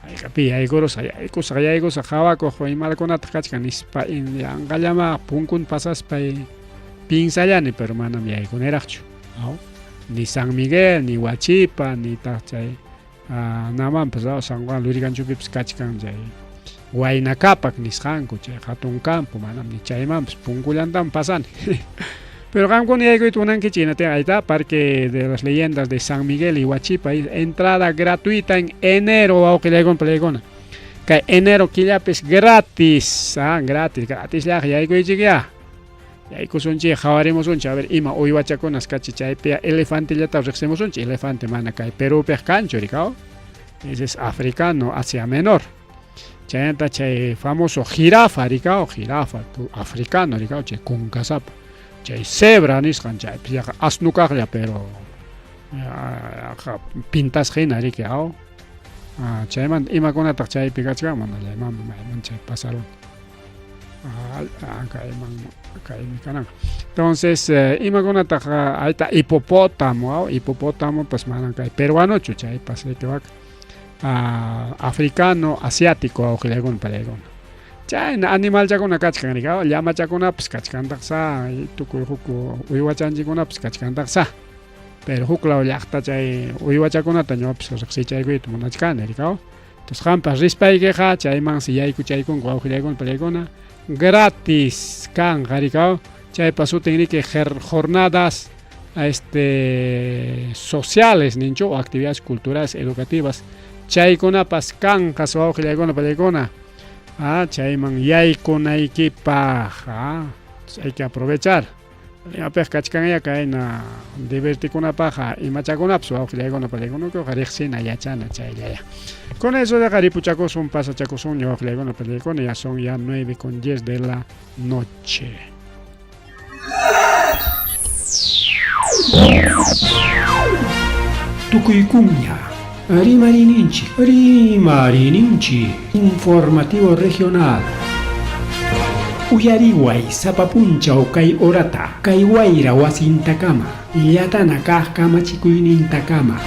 Aykapi yaykusa hawakuq imalkunata kachkan nispa yanqallama punkun pasaspay pinsallani, pero manam yaykuniraqchu. Ni San Miguel, ni Huachipa, ni chay namanpas San Juan Luriganchupipis kachkan chay Huaynacapac nisqanku chay hatun campo manam ni chaymanpas punkullantam pasani. Pero qamkuna yaykuyta munankichik ahí Parque de las Leyendas de San Miguel y Huachipa, entrada gratuita en enero wawqillaykuna pallaykuna. Kay enero killapis gratis, gratis llaq yaykuychik ya. Yaykusunchik qhawarimusunchik a ver ima uywachakunas kachi chaypi elefantillata riqsimusunchik. Elefante mana kay Perupiq kanchu rikaw. Ese es africano, Asia Menor. Chaynata chay famoso jirafa rikaw, jirafa africano rikaw chay kunkasapa. Chay cebra nisqan chaypi asnukaqlla, pero pintasqhina riki chayman imakunataq chaypi kachkanman mayman chay pasaron. Entonces imakunataq ahorita hipopótamo, hipopótamo pues manan kay peruanochu chaypas rikiwaq africano, asiático wawqillaykuna pallaykuna. Chayna animalchakuna kachkan rikaw, llamachakunapas kachkantaqsa, tukuy huk uywachanchikunapas kachkantaqsa. pero huklaw llaqta chay uywachakunata ñawpis riqsichaykuy munachkani rikaw. Entonces hampas rispaykiqa chayman si yaykuchaykunku wawqillaykuna pallaykuna gratis kanqa rikaw. Chaypa sutinriki jornadas sociales ninchu o actividades culturales educativas chaykunapas kanqas wawqillaykuna pallaykuna chayman yaykunaykipaq hay que aprovechar apaq kachkanaya kayna divertikunapaq imachakunapas wawqillaykuna pallaykunaqa riqsina yachana chayllaya. Con eso de ripuchakusun pasachakusun wawqillaykuna pallaykuna ya son ya 9:10 de la noche. Tucuycumya, Rimarininchi, informativo regional. Uyariway, Sapapunchau, Kai Orata, Kai Guaira, Wasintakama, Yatana Kama Chikuinintakama.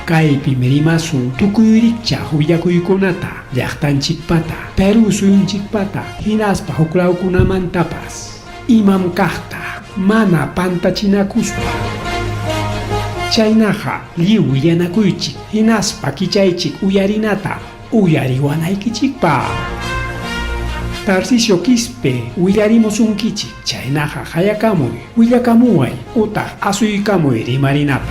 Kai Pimerimasu, Tukuyricha, Huyakuykunata, Yachtanchikpata, Peru Suyunchikpata, Hinaspa, Huklaukunamantapas, Imam Kahta. Mana pantachinakuspa chaynaqa lliw yanakuychik hinaspa kichaychik uyarinata uyariwanaykichikpa Tarcisio Quispe willarimusunkichik chaynaqa hayakamuy willakamuway utaq asuykamuy rimarinata